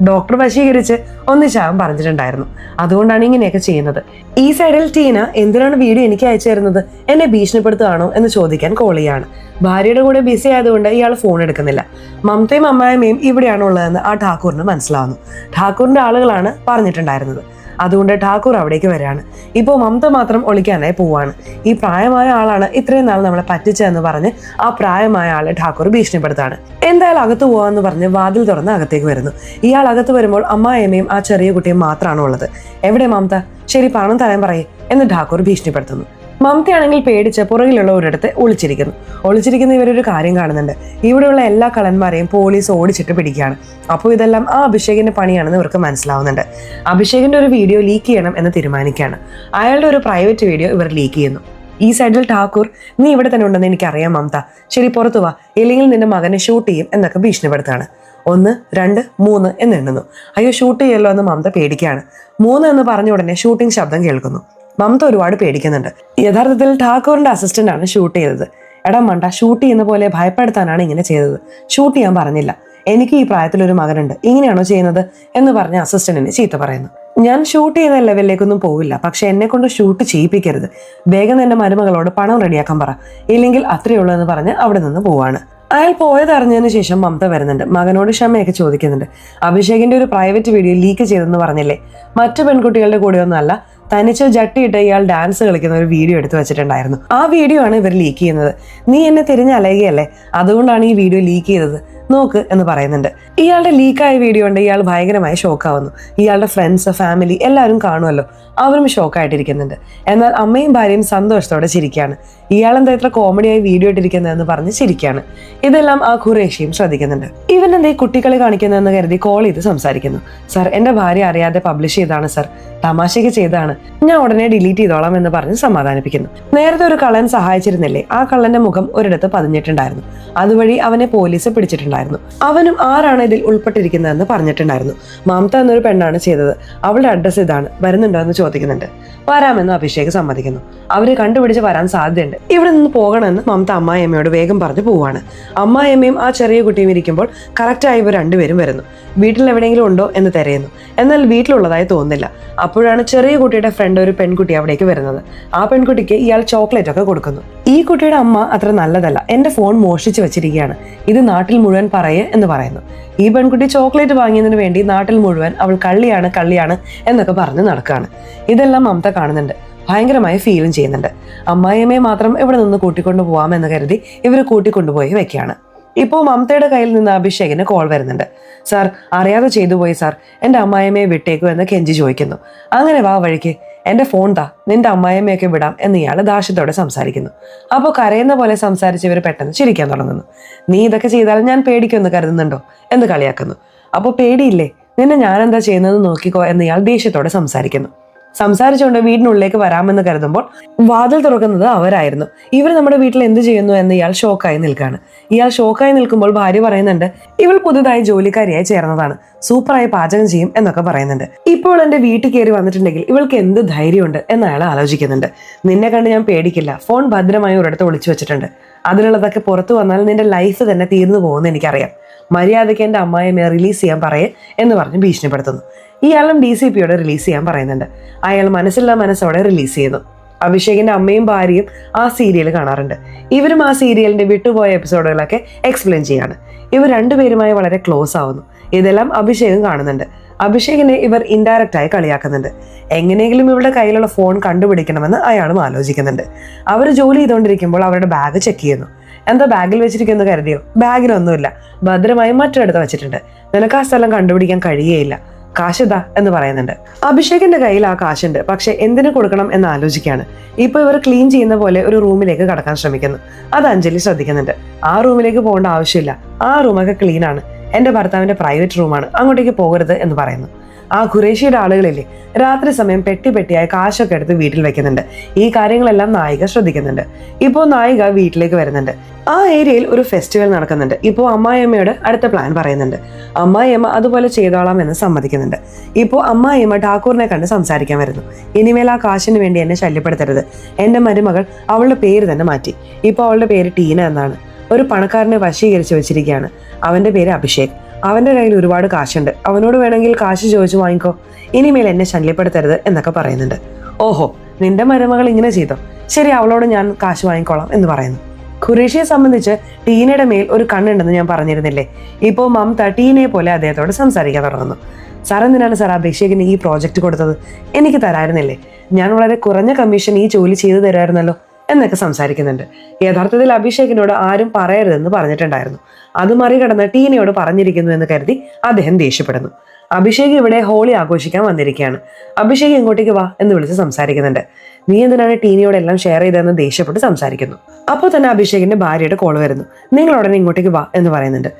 ഡോക്ടർ വശീകരിച്ച് ഒന്നിച്ചാവാൻ പറഞ്ഞിട്ടുണ്ടായിരുന്നു. അതുകൊണ്ടാണ് ഇങ്ങനെയൊക്കെ ചെയ്യുന്നത്. ഈ സൈഡിൽ ടീന എന്തിനാണ് വീഡിയോ എനിക്ക് അയച്ചു തരുന്നത്, എന്നെ ഭീഷണിപ്പെടുത്തുകയാണോ എന്ന് ചോദിക്കാൻ കോൾ ചെയ്യാണ്. ഭാര്യയുടെ കൂടെ ബിസി ആയതുകൊണ്ട് ഇയാൾ ഫോൺ എടുക്കുന്നില്ല. മമതയും അമ്മായിമ്മയും ഇവിടെയാണ് ഉള്ളതെന്ന് ആ ഠാക്കൂറിന് മനസ്സിലാവുന്നു. ഠാക്കൂറിന്റെ ആളുകളാണ് പറഞ്ഞിട്ടുണ്ടായിരുന്നത്. അതുകൊണ്ട് ഠാക്കൂർ അവിടേക്ക് വരികയാണ്. ഇപ്പോൾ മമത മാത്രം ഒളിക്കാനായി പോവാണ്. ഈ പ്രായമായ ആളാണ് ഇത്രയും നാൾ നമ്മളെ പറ്റിച്ചതെന്ന് പറഞ്ഞ് ആ പ്രായമായ ആളെ ഠാക്കൂർ ഭീഷണിപ്പെടുത്താണ്. എന്തായാലും അകത്ത് പോവാന്ന് പറഞ്ഞ് വാതിൽ തുറന്ന് അകത്തേക്ക് വരുന്നു. ഇയാൾ അകത്ത് വരുമ്പോൾ അമ്മായിയമ്മയും ആ ചെറിയ കുട്ടിയും മാത്രമാണ് ഉള്ളത്. എവിടെ മമത? ശരി, പണം തരാൻ പറയേ എന്ന് ഠാക്കൂർ ഭീഷണിപ്പെടുത്തുന്നു. മമതയാണെങ്കിൽ പേടിച്ച് പുറകിലുള്ള ഒരിടത്ത് ഒളിച്ചിരിക്കുന്ന ഇവരൊരു കാര്യം കാണുന്നുണ്ട്. ഇവിടെയുള്ള എല്ലാ കള്ളന്മാരെയും പോലീസ് ഓടിച്ചിട്ട് പിടിക്കുകയാണ്. അപ്പോൾ ഇതെല്ലാം ആ അഭിഷേകിന്റെ പണിയാണെന്ന് ഇവർക്ക് മനസ്സിലാവുന്നുണ്ട്. അഭിഷേകിന്റെ ഒരു വീഡിയോ ലീക്ക് ചെയ്യണം എന്ന് തീരുമാനിക്കുകയാണ്. അയാളുടെ ഒരു പ്രൈവറ്റ് വീഡിയോ ഇവർ ലീക്ക് ചെയ്യുന്നു. ഈ സൈഡിൽ ഠാക്കൂർ, നീ ഇവിടെ തന്നെ ഉണ്ടെന്ന് എനിക്കറിയാം മമത, ശരി പുറത്തു വാ, ഇല്ലെങ്കിൽ നിന്റെ മകനെ ഷൂട്ട് ചെയ്യും എന്നൊക്കെ ഭീഷണിപ്പെടുത്താണ്. 1, 2, 3 എന്ന് എണ്ണുന്നു. അയ്യോ ഷൂട്ട് ചെയ്യല്ലോ എന്ന് മമത പേടിക്കുകയാണ്. 3 എന്ന് പറഞ്ഞ ഉടനെ ഷൂട്ടിംഗ് ശബ്ദം കേൾക്കുന്നു. മമത ഒരുപാട് പേടിക്കുന്നുണ്ട്. യഥാർത്ഥത്തിൽ ഠാക്കൂറിന്റെ അസിസ്റ്റന്റ് ആണ് ഷൂട്ട് ചെയ്തത്. എടാ മണ്ട, ഷൂട്ട് ചെയ്യുന്ന പോലെ ഭയപ്പെടുത്താനാണ് ഇങ്ങനെ ചെയ്തത്. ഷൂട്ട് ചെയ്യാൻ പറഞ്ഞില്ല, എനിക്ക് ഈ പ്രായത്തിലൊരു മകനുണ്ട്, ഇങ്ങനെയാണോ ചെയ്യുന്നത് എന്ന് പറഞ്ഞ അസിസ്റ്റന്റിനെ ചീത്ത പറയുന്നു. ഞാൻ ഷൂട്ട് ചെയ്യുന്ന ലെവലിലേക്കൊന്നും പോവില്ല, പക്ഷെ എന്നെ കൊണ്ട് ഷൂട്ട് ചെയ്യിപ്പിക്കരുത്. വേഗം എന്റെ മരുമകളോട് പണം റെഡിയാക്കാൻ പറ, ഇല്ലെങ്കിൽ അത്രയേ ഉള്ളൂ എന്ന് പറഞ്ഞ് അവിടെ നിന്ന് പോവാണ്. അയാൾ പോയത് അറിഞ്ഞതിന് ശേഷം മമത വരുന്നുണ്ട്. മകനോട് ക്ഷമയൊക്കെ ചോദിക്കുന്നുണ്ട്. അഭിഷേകിന്റെ ഒരു പ്രൈവറ്റ് വീഡിയോ ലീക്ക് ചെയ്തെന്ന് പറഞ്ഞില്ലേ, മറ്റു പെൺകുട്ടികളുടെ കൂടെയൊന്നും അല്ല, തനിച്ച് ജട്ടിയിട്ട് ഇയാൾ ഡാൻസ് കളിക്കുന്ന ഒരു വീഡിയോ എടുത്തു വെച്ചിട്ടുണ്ടായിരുന്നു. ആ വീഡിയോ ആണ് ഇവർ ലീക്ക് ചെയ്യുന്നത്. നീ എന്നെ തിരിഞ്ഞലയുകയല്ലേ, അതുകൊണ്ടാണ് ഈ വീഡിയോ ലീക്ക് ചെയ്തത്, നോക്ക് എന്ന് പറയുന്നുണ്ട്. ഇയാളുടെ ലീക്കായ വീഡിയോ ഉണ്ട്. ഇയാൾ ഭയങ്കരമായി ഷോക്കാവുന്നു. ഇയാളുടെ ഫ്രണ്ട്സ്, ഫാമിലി എല്ലാവരും കാണുമല്ലോ, അവരും ഷോക്കായിട്ടിരിക്കുന്നുണ്ട്. എന്നാൽ അമ്മയും ഭാര്യയും സന്തോഷത്തോടെ ചിരിക്കുകയാണ്. ഇയാളെന്താ ഇത്ര കോമഡിയായി വീഡിയോ ഇട്ടിരിക്കുന്നതെന്ന് പറഞ്ഞ് ചിരിക്കുകയാണ്. ഇതെല്ലാം ആ ഖുറേഷിയും ശ്രദ്ധിക്കുന്നുണ്ട്. ഇവൻ എന്താ ഈ കുട്ടികളെ കാണിക്കുന്നതെന്ന് കരുതി കോൾ ചെയ്ത് സംസാരിക്കുന്നു. സർ, എന്റെ ഭാര്യ അറിയാതെ പബ്ലിഷ് ചെയ്താണ് സർ, തമാശയ്ക്ക് ചെയ്താണ്, ഞാൻ ഉടനെ ഡിലീറ്റ് ചെയ്തോളാം എന്ന് പറഞ്ഞ് സമാധാനിപ്പിക്കുന്നു. നേരത്തെ ഒരു കള്ളൻ സഹായിച്ചിരുന്നില്ലേ, ആ കള്ളന്റെ മുഖം ഒരിടത്ത് പതിഞ്ഞിട്ടുണ്ടായിരുന്നു. അതുവഴി അവനെ പോലീസ് പിടിച്ചിട്ടുണ്ടായിരുന്നു. അവനും ആരാണ് ഇതിൽ ഉൾപ്പെട്ടിരിക്കുന്നതെന്ന് പറഞ്ഞിട്ടുണ്ടായിരുന്നു. മമത എന്നൊരു പെണ്ണാണ് ചെയ്തത്, അവളുടെ അഡ്രസ് ഇതാണ്, വരുന്നുണ്ടോ എന്ന് ചോദിക്കുന്നുണ്ട്. വരാമെന്ന് അഭിഷേക് സമ്മതിക്കുന്നു. അവരെ കണ്ടുപിടിച്ച് വരാൻ സാധ്യതയുണ്ട്, ഇവിടെ നിന്ന് പോകണമെന്ന് മമത അമ്മായിയമ്മയോട് വേഗം പറഞ്ഞു പോവാണ്. അമ്മായിയമ്മയും ആ ചെറിയ കുട്ടിയും ഇരിക്കുമ്പോൾ കറക്റ്റായി ഇവർ രണ്ടുപേരും വരുന്നു. വീട്ടിൽ എവിടെയെങ്കിലും ഉണ്ടോ എന്ന് തിരയുന്നു. എന്നാൽ വീട്ടിലുള്ളതായി തോന്നുന്നില്ല. അപ്പോഴാണ് ചെറിയ കുട്ടിയുടെ ഫ്രണ്ട് ഒരു പെൺകുട്ടി അവിടേക്ക് വരുന്നത്. ആ പെൺകുട്ടിക്ക് ഇയാൾ ചോക്ലേറ്റ് ഒക്കെ കൊടുക്കുന്നു. ഈ കുട്ടിയുടെ അമ്മ അത്ര നല്ലതല്ല, എന്റെ ഫോൺ മോഷ്ടിച്ച് വെച്ചിരിക്കുകയാണ്, ഇത് നാട്ടിൽ മുഴുവൻ പറയേ എന്ന് പറയുന്നു. ഈ പെൺകുട്ടി ചോക്ലേറ്റ് വാങ്ങിയതിനു വേണ്ടി നാട്ടിൽ മുഴുവൻ അവൾ കള്ളിയാണ് എന്നൊക്കെ പറഞ്ഞ് നടക്കുകയാണ്. ഇതെല്ലാം മമത കാണുന്നുണ്ട്. ഭയങ്കരമായി ഫീലും ചെയ്യുന്നുണ്ട്. അമ്മായിയമ്മയെ മാത്രം ഇവിടെ നിന്ന് കൂട്ടിക്കൊണ്ടു പോവാമെന്ന് കരുതി ഇവർ കൂട്ടിക്കൊണ്ടുപോയി വെക്കുകയാണ്. ഇപ്പോൾ മമതയുടെ കയ്യിൽ നിന്ന് അഭിഷേകിന് കോൾ വരുന്നുണ്ട്. സാർ, അറിയാതെ ചെയ്തു പോയി സാർ, എൻ്റെ അമ്മായിയമ്മയെ വിട്ടേക്കു എന്ന് കെഞ്ചി ചോദിക്കുന്നു. അങ്ങനെ വാ വഴിക്ക്, എൻ്റെ ഫോൺ താ, നിന്റെ അമ്മായിയമ്മയൊക്കെ വിടാം എന്ന് ഇയാൾ ദാഷ്യത്തോടെ സംസാരിക്കുന്നു. അപ്പോൾ കരയുന്ന പോലെ സംസാരിച്ചവർ പെട്ടെന്ന് ചിരിക്കാൻ തുടങ്ങുന്നു. നീ ഇതൊക്കെ ചെയ്താൽ ഞാൻ പേടിക്കുമെന്ന് കരുതുന്നുണ്ടോ എന്ന് കളിയാക്കുന്നു. അപ്പോൾ പേടിയില്ലേ, നിന്നെ ഞാനെന്താ ചെയ്യുന്നത് നോക്കിക്കോ എന്ന് ഇയാൾ ദേഷ്യത്തോടെ സംസാരിക്കുന്നു. സംസാരിച്ചുകൊണ്ട് വീടിനുള്ളിലേക്ക് വരാമെന്ന് കരുതുമ്പോൾ വാതിൽ തുറക്കുന്നത് അവരായിരുന്നു. ഇവർ നമ്മുടെ വീട്ടിൽ എന്ത് ചെയ്യുന്നു എന്ന് ഇയാൾ ഷോക്കായി നിൽക്കുകയാണ്. ഇയാൾ ഷോക്കായി നിൽക്കുമ്പോൾ ഭാര്യ പറയുന്നുണ്ട്, ഇവൾ പുതുതായി ജോലിക്കാരിയായി ചേർന്നതാണ്, സൂപ്പറായി പാചകം ചെയ്യും എന്നൊക്കെ പറയുന്നുണ്ട്. ഇപ്പോൾ എന്റെ വീട്ടിൽ കയറി വന്നിട്ടുണ്ടെങ്കിൽ ഇവൾക്ക് എന്ത് ധൈര്യമുണ്ട് എന്ന് അയാൾ ആലോചിക്കുന്നുണ്ട്. നിന്നെ കണ്ട് ഞാൻ പേടിക്കില്ല, ഫോൺ ഭദ്രമായി ഒരിടത്ത് ഒളിച്ചു വെച്ചിട്ടുണ്ട്, അതിലുള്ളതൊക്കെ പുറത്തു വന്നാൽ നിന്റെ ലൈഫ് തന്നെ തീർന്നു പോകുമെന്ന് എനിക്കറിയാം, മര്യാദയ്ക്ക് എൻ്റെ അമ്മായിയെ റിലീസ് ചെയ്യാൻ പറയേ എന്ന് പറഞ്ഞ് ഭീഷണിപ്പെടുത്തുന്നു. ഇയാളും DCPയോട് റിലീസ് ചെയ്യാൻ പറയുന്നുണ്ട്. അയാൾ മനസ്സില്ലാ മനസ്സോടെ റിലീസ് ചെയ്യുന്നു. അഭിഷേകിന്റെ അമ്മയും ഭാര്യയും ആ സീരിയൽ കാണാറുണ്ട്. ഇവരും ആ സീരിയലിന്റെ വിട്ടുപോയ എപ്പിസോഡുകളൊക്കെ എക്സ്പ്ലെയിൻ ചെയ്യാണ്. ഇവർ രണ്ടുപേരുമായി വളരെ ക്ലോസ് ആവുന്നു. ഇതെല്ലാം അഭിഷേകും കാണുന്നുണ്ട്. അഭിഷേകിനെ ഇവർ ഇൻഡയറക്റ്റ് ആയി കളിയാക്കുന്നുണ്ട്. എങ്ങനെയെങ്കിലും ഇവരുടെ കയ്യിലുള്ള ഫോൺ കണ്ടുപിടിക്കണമെന്ന് അയാളും ആലോചിക്കുന്നുണ്ട്. അവർ ജോലി ചെയ്തുകൊണ്ടിരിക്കുമ്പോൾ അവരുടെ ബാഗ് ചെക്ക് ചെയ്യുന്നു. എന്താ ബാഗിൽ വെച്ചിരിക്കുന്നു കരുതിയോ? ബാഗിലൊന്നുമില്ല, ഭദ്രമായി മറ്റൊരിടത്ത് വെച്ചിട്ടുണ്ട്, നിനക്ക് ആ സ്ഥലം കണ്ടുപിടിക്കാൻ കഴിയുകയില്ല, കാശിതാ എന്ന് പറയുന്നുണ്ട്. അഭിഷേകിന്റെ കയ്യിൽ ആ കാശുണ്ട്, പക്ഷെ എന്തിനു കൊടുക്കണം എന്ന് ആലോചിക്കുകയാണ്. ഇപ്പൊ ഇവർ ക്ലീൻ ചെയ്യുന്ന പോലെ ഒരു റൂമിലേക്ക് കടക്കാൻ ശ്രമിക്കുന്നു. അത് അഞ്ജലി ശ്രദ്ധിക്കുന്നുണ്ട്. ആ റൂമിലേക്ക് പോകേണ്ട ആവശ്യമില്ല, ആ റൂമൊക്കെ ക്ലീൻ ആണ്, എന്റെ ഭർത്താവിന്റെ പ്രൈവറ്റ് റൂമാണ്, അങ്ങോട്ടേക്ക് പോകരുത് എന്ന് പറയുന്നു. ആ ഖുറേഷിയുടെ ആളുകളില്ലേ രാത്രി സമയം പെട്ടിയായി കാശൊക്കെ എടുത്ത് വീട്ടിൽ വെക്കുന്നുണ്ട്. ഈ കാര്യങ്ങളെല്ലാം നായിക ശ്രദ്ധിക്കുന്നുണ്ട്. ഇപ്പോൾ നായിക വീട്ടിലേക്ക് വരുന്നുണ്ട്. ആ ഏരിയയിൽ ഒരു ഫെസ്റ്റിവൽ നടക്കുന്നുണ്ട്. ഇപ്പോൾ അമ്മായിയമ്മയോട് അടുത്ത പ്ലാൻ പറയുന്നുണ്ട്. അമ്മായിയമ്മ അതുപോലെ ചെയ്തോളാം എന്ന് സമ്മതിക്കുന്നുണ്ട്. ഇപ്പോൾ അമ്മായിയമ്മ ഠാക്കൂറിനെ കണ്ട് സംസാരിക്കാൻ വരുന്നു. ഇനിമേൽ ആ കാശിന് വേണ്ടി എന്നെ ശല്യപ്പെടുത്തരുത്. എൻ്റെ മരുമകൾ അവളുടെ പേര് തന്നെ മാറ്റി. ഇപ്പോൾ അവളുടെ പേര് ടീന എന്നാണ്. ഒരു പണക്കാരനെ വശീകരിച്ച് വെച്ചിരിക്കുകയാണ്. അവൻ്റെ പേര് അഭിഷേക്. അവൻ്റെ കയ്യിൽ ഒരുപാട് കാശുണ്ട്. അവനോട് വേണമെങ്കിൽ കാശ് ചോദിച്ചു വാങ്ങിക്കോ. ഇനിമേൽ എന്നെ ശല്യപ്പെടുത്തരുത് എന്നൊക്കെ പറയുന്നുണ്ട്. ഓഹോ, നിന്റെ മരുമകൾ ഇങ്ങനെ ചെയ്തോ? ശരി, അവളോട് ഞാൻ കാശ് വാങ്ങിക്കോളാം എന്ന് പറയുന്നു. ഖുറേഷിയെ സംബന്ധിച്ച് ടീനയുടെ മേൽ ഒരു കണ്ണുണ്ടെന്ന് ഞാൻ പറഞ്ഞിരുന്നില്ലേ. ഇപ്പോൾ മമത ടീനയെ പോലെ അദ്ദേഹത്തോട് സംസാരിക്കാൻ തുടങ്ങുന്നു. സാർ, എന്തിനാണ് സാർ അഭിഷേകിന് ഈ പ്രോജക്റ്റ് കൊടുത്തത്? എനിക്ക് തരായിരുന്നില്ലേ? ഞാൻ വളരെ കുറഞ്ഞ കമ്മീഷൻ ഈ ജോലി ചെയ്തു തരുമായിരുന്നല്ലോ എന്നൊക്കെ സംസാരിക്കുന്നുണ്ട്. യഥാർത്ഥത്തിൽ അഭിഷേകിനോട് ആരും പറയരുതെന്ന് പറഞ്ഞിട്ടുണ്ടായിരുന്നു. അത് മറികടന്ന് ടീനയോട് പറഞ്ഞിരിക്കുന്നു എന്ന് കരുതി അദ്ദേഹം ദേഷ്യപ്പെടുന്നു. അഭിഷേക് ഇവിടെ ഹോളി ആഘോഷിക്കാൻ വന്നിരിക്കുകയാണ്. അഭിഷേക് ഇങ്ങോട്ടേക്ക് വാ എന്ന് വിളിച്ച് സംസാരിക്കുന്നുണ്ട്. നീ എന്തിനാണ് ടീനയോട് എല്ലാം ഷെയർ ചെയ്തതെന്ന് ദേഷ്യപ്പെട്ട് സംസാരിക്കുന്നു. അപ്പോൾ തന്നെ അഭിഷേകിന്റെ ഭാര്യയുടെ കോൾ വരുന്നു. നിങ്ങൾ ഉടനെ ഇങ്ങോട്ടേക്ക് വാ എന്ന് പറയുന്നുണ്ട്.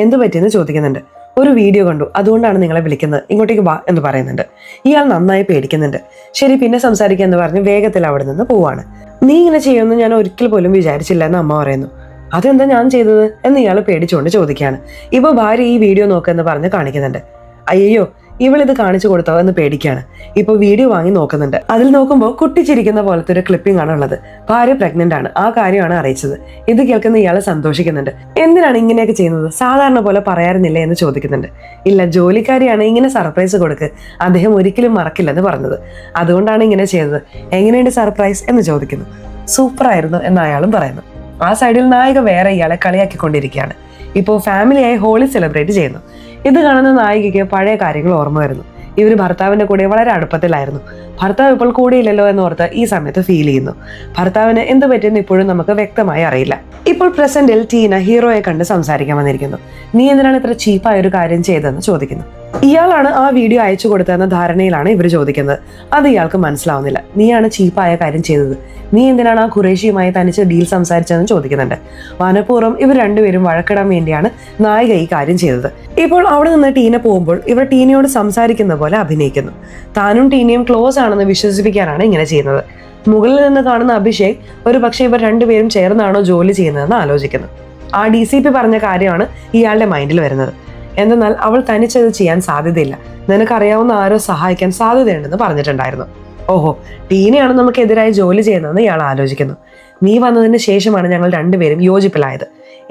എന്ത് പറ്റിയെന്ന് ചോദിക്കുന്നുണ്ട്. ഒരു വീഡിയോ കണ്ടു, അതുകൊണ്ടാണ് നിങ്ങളെ വിളിക്കുന്നത്, ഇങ്ങോട്ടേക്ക് വാ എന്ന് പറയുന്നുണ്ട്. ഇയാൾ നന്നായി പേടിക്കുന്നുണ്ട്. ശരി, പിന്നെ സംസാരിക്കുക എന്ന് പറഞ്ഞ് വേഗത്തിൽ അവിടെ നിന്ന് പോവാണ്. നീ ഇങ്ങനെ ചെയ്യുമെന്ന് ഞാൻ ഒരിക്കൽ പോലും വിചാരിച്ചില്ല എന്ന് അമ്മ പറയുന്നു. അതെന്താ ഞാൻ ചെയ്തത് എന്ന് ഇയാൾ പേടിച്ചുകൊണ്ട് ചോദിക്കുകയാണ്. ഇപ്പോൾ ഭാര്യ ഈ വീഡിയോ നോക്കുമെന്ന് പറഞ്ഞ് കാണിക്കുന്നുണ്ട്. അയ്യോ, ഇവളിത് കാണിച്ചു കൊടുത്തോ എന്ന് പേടിക്കുകയാണ്. ഇപ്പോൾ വീഡിയോ വാങ്ങി നോക്കുന്നുണ്ട്. അതിൽ നോക്കുമ്പോൾ കുട്ടിച്ചിരിക്കുന്ന പോലത്തെ ഒരു ക്ലിപ്പിംഗ് ആണ് ഉള്ളത്. ഭാര്യ പ്രഗ്നന്റ് ആണ്. ആ കാര്യമാണ് അറിയിച്ചത്. ഇത് കേൾക്കുന്ന ഇയാൾ സന്തോഷിക്കുന്നുണ്ട്. എന്തിനാണ് ഇങ്ങനെയൊക്കെ ചെയ്യുന്നത്? സാധാരണ പോലെ പറയാറുന്നില്ലേ എന്ന് ചോദിക്കുന്നുണ്ട്. ഇല്ല, ജോലിക്കാരിയാണ്, ഇങ്ങനെ സർപ്രൈസ് കൊടുക്ക്, അദ്ദേഹം ഒരിക്കലും മറക്കില്ലെന്ന് പറഞ്ഞത്, അതുകൊണ്ടാണ് ഇങ്ങനെ ചെയ്തത്. എങ്ങനെയുണ്ട് സർപ്രൈസ് എന്ന് ചോദിക്കുന്നു. സൂപ്പർ ആയിരുന്നു എന്ന് അയാളും പറയുന്നു. ആ സൈഡിൽ നായിക വേറെ ഇയാളെ കളിയാക്കിക്കൊണ്ടിരിക്കുകയാണ്. ഇപ്പോൾ ഫാമിലിയായി ഹോളി സെലിബ്രേറ്റ് ചെയ്യുന്നു. ഇത് കാണുന്ന നായികയ്ക്ക് പഴയ കാര്യങ്ങൾ ഓർമ്മ വരുന്നു. ഇവർ ഭർത്താവിന്റെ കൂടെ വളരെ അടുപ്പത്തിലായിരുന്നു. ഭർത്താവ് ഇപ്പോൾ കൂടെയില്ലല്ലോ എന്നോർത്ത് ഈ സമയത്ത് ഫീൽ ചെയ്യുന്നു. ഭർത്താവിന് എന്ത് പറ്റിയെന്ന് ഇപ്പോഴും നമുക്ക് വ്യക്തമായി അറിയില്ല. ഇപ്പോൾ പ്രസന്റിൽ ടീന ഹീറോയെ കണ്ട് സംസാരിക്കാൻ വന്നിരിക്കുന്നു. നീ എന്തിനാണ് ഇത്ര ചീപ്പായ ഒരു കാര്യം ചെയ്തതെന്ന് ചോദിക്കുന്നു. ഇയാളാണ് ആ വീഡിയോ അയച്ചു കൊടുത്തതെന്ന ധാരണയിലാണ് ഇവർ ചോദിക്കുന്നത്. അത് ഇയാൾക്ക് മനസ്സിലാവുന്നില്ല. നീയാണ് ചീപ്പായ കാര്യം ചെയ്തത്. നീ എന്തിനാണ് ആ ഖുറേഷിയുമായി തനിച്ച് ഡീൽ സംസാരിച്ചതെന്ന് ചോദിക്കുന്നുണ്ട്. മനഃപൂർവ്വം ഇവർ രണ്ടുപേരും വഴക്കിടാൻ വേണ്ടിയാണ് നായിക ഈ കാര്യം ചെയ്തത്. ഇപ്പോൾ അവിടെ നിന്ന് ടീന പോകുമ്പോൾ ഇവർ ടീനയോട് സംസാരിക്കുന്ന പോലെ അഭിനയിക്കുന്നു. താനും ടീനയും ക്ലോസ് ആണെന്ന് വിശ്വസിപ്പിക്കാനാണ് ഇങ്ങനെ ചെയ്യുന്നത്. മുകളിൽ നിന്ന് കാണുന്ന അഭിഷേക് ഒരു പക്ഷേ ഇവർ രണ്ടുപേരും ചേർന്നാണോ ജോലി ചെയ്യുന്നതെന്ന് ആലോചിക്കുന്നു. ആ DCP പറഞ്ഞ കാര്യമാണ് ഇയാളുടെ മൈൻഡിൽ വരുന്നത്. എന്തെന്നാൽ അവൾ തനിച്ചത് ചെയ്യാൻ സാധ്യതയില്ല, നിനക്കറിയാവുന്ന ആരോ സഹായിക്കാൻ സാധ്യതയുണ്ടെന്ന് പറഞ്ഞിട്ടുണ്ടായിരുന്നു. ഓഹോ, ടീനയാണ് നമുക്കെതിരായി ജോലി ചെയ്യുന്നതെന്ന് ഇയാൾ ആലോചിക്കുന്നു. നീ വന്നതിന് ശേഷമാണ് ഞങ്ങൾ രണ്ടുപേരും യോജിപ്പിലായത്.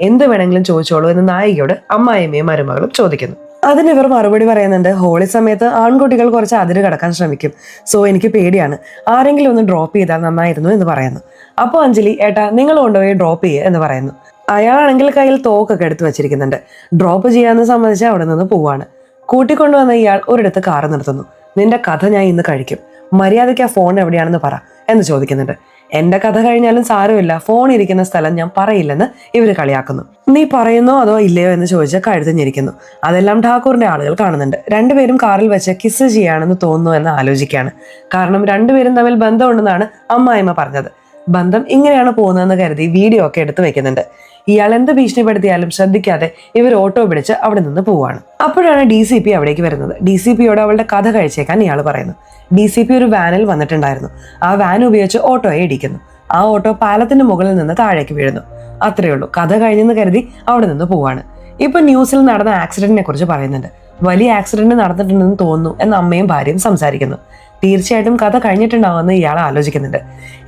എന്ത് വേണമെങ്കിലും ചോദിച്ചോളൂ എന്ന് നായികയോട് അമ്മായിയമ്മയും മരുമകളും ചോദിക്കുന്നു. അതിന് ഇവർ മറുപടി പറയുന്നുണ്ട്. ഹോളി സമയത്ത് ആൺകുട്ടികൾ കുറച്ച് അതിര് കടക്കാൻ ശ്രമിക്കും, സോ എനിക്ക് പേടിയാണ്. ആരെങ്കിലും ഒന്ന് ഡ്രോപ്പ് ചെയ്താൽ നന്നായിരുന്നു എന്ന് പറയുന്നു. അപ്പോൾ അഞ്ജലി, ഏട്ടാ നിങ്ങൾ കൊണ്ടുപോയി ഡ്രോപ്പ് ചെയ്യുക എന്ന് പറയുന്നു. അയാളാണെങ്കിൽ കയ്യിൽ തോക്കൊക്കെ എടുത്തു വെച്ചിരിക്കുന്നുണ്ട്. ഡ്രോപ്പ് ചെയ്യാമെന്ന് സമ്മതിച്ച് അവിടെ നിന്ന് പോവാണ്. കൂട്ടിക്കൊണ്ടുവന്ന ഇയാൾ ഒരിടത്ത് കാറ് നിർത്തുന്നു. നിന്റെ കഥ ഞാൻ ഇന്ന് കഴിക്കും, മര്യാദയ്ക്ക് ആ ഫോൺ എവിടെയാണെന്ന് പറ എന്ന് ചോദിക്കുന്നുണ്ട്. എന്റെ കഥ കഴിഞ്ഞാലും സാരമില്ല, ഫോൺ ഇരിക്കുന്ന സ്ഥലം ഞാൻ പറയില്ലെന്ന് ഇവർ കളിയാക്കുന്നു. നീ പറയുന്നോ അതോ ഇല്ലയോ എന്ന് ചോദിച്ച് കഴുത്തിഞ്ഞിരിക്കുന്നു. അതെല്ലാം ഠാക്കൂറിന്റെ ആളുകൾ കാണുന്നുണ്ട്. രണ്ടുപേരും കാറിൽ വെച്ച് കിസ് ചെയ്യാണെന്ന് തോന്നുന്നു എന്ന് ആലോചിക്കുകയാണ്. കാരണം രണ്ടുപേരും തമ്മിൽ ബന്ധമുണ്ടെന്നാണ് അമ്മായിമ്മ പറഞ്ഞത്. ബന്ധം ഇങ്ങനെയാണ് പോകുന്നതെന്ന് കരുതി വീഡിയോ ഒക്കെ എടുത്തു വെക്കുന്നുണ്ട്. ഇയാൾ എന്ത് ഭീഷണിപ്പെടുത്തിയാലും ശ്രദ്ധിക്കാതെ ഇവർ ഓട്ടോ പിടിച്ച് അവിടെ നിന്ന് പോവാണ്. അപ്പോഴാണ് DCP അവിടേക്ക് വരുന്നത്. DCPയോട് അവളുടെ കഥ കഴിച്ചേക്കാൻ ഇയാൾ പറയുന്നു. DCP ഒരു വാനിൽ വന്നിട്ടുണ്ടായിരുന്നു. ആ വാൻ ഉപയോഗിച്ച് ഓട്ടോയെ ഇടിക്കുന്നു. ആ ഓട്ടോ പാലത്തിന്റെ മുകളിൽ നിന്ന് താഴേക്ക് വീഴുന്നു. അത്രയേ ഉള്ളൂ, കഥ കഴിഞ്ഞെന്ന് കരുതി അവിടെ നിന്ന് പോവാണ്. ഇപ്പൊ ന്യൂസിൽ നടന്ന ആക്സിഡന്റിനെ കുറിച്ച് പറയുന്നുണ്ട്. വലിയ ആക്സിഡന്റ് നടന്നിട്ടുണ്ടെന്ന് തോന്നുന്നു എന്ന് അമ്മയും ഭാര്യയും സംസാരിക്കുന്നു. തീർച്ചയായിട്ടും കഥ കഴിഞ്ഞിട്ടുണ്ടാവുമെന്ന് ഇയാൾ ആലോചിക്കുന്നുണ്ട്.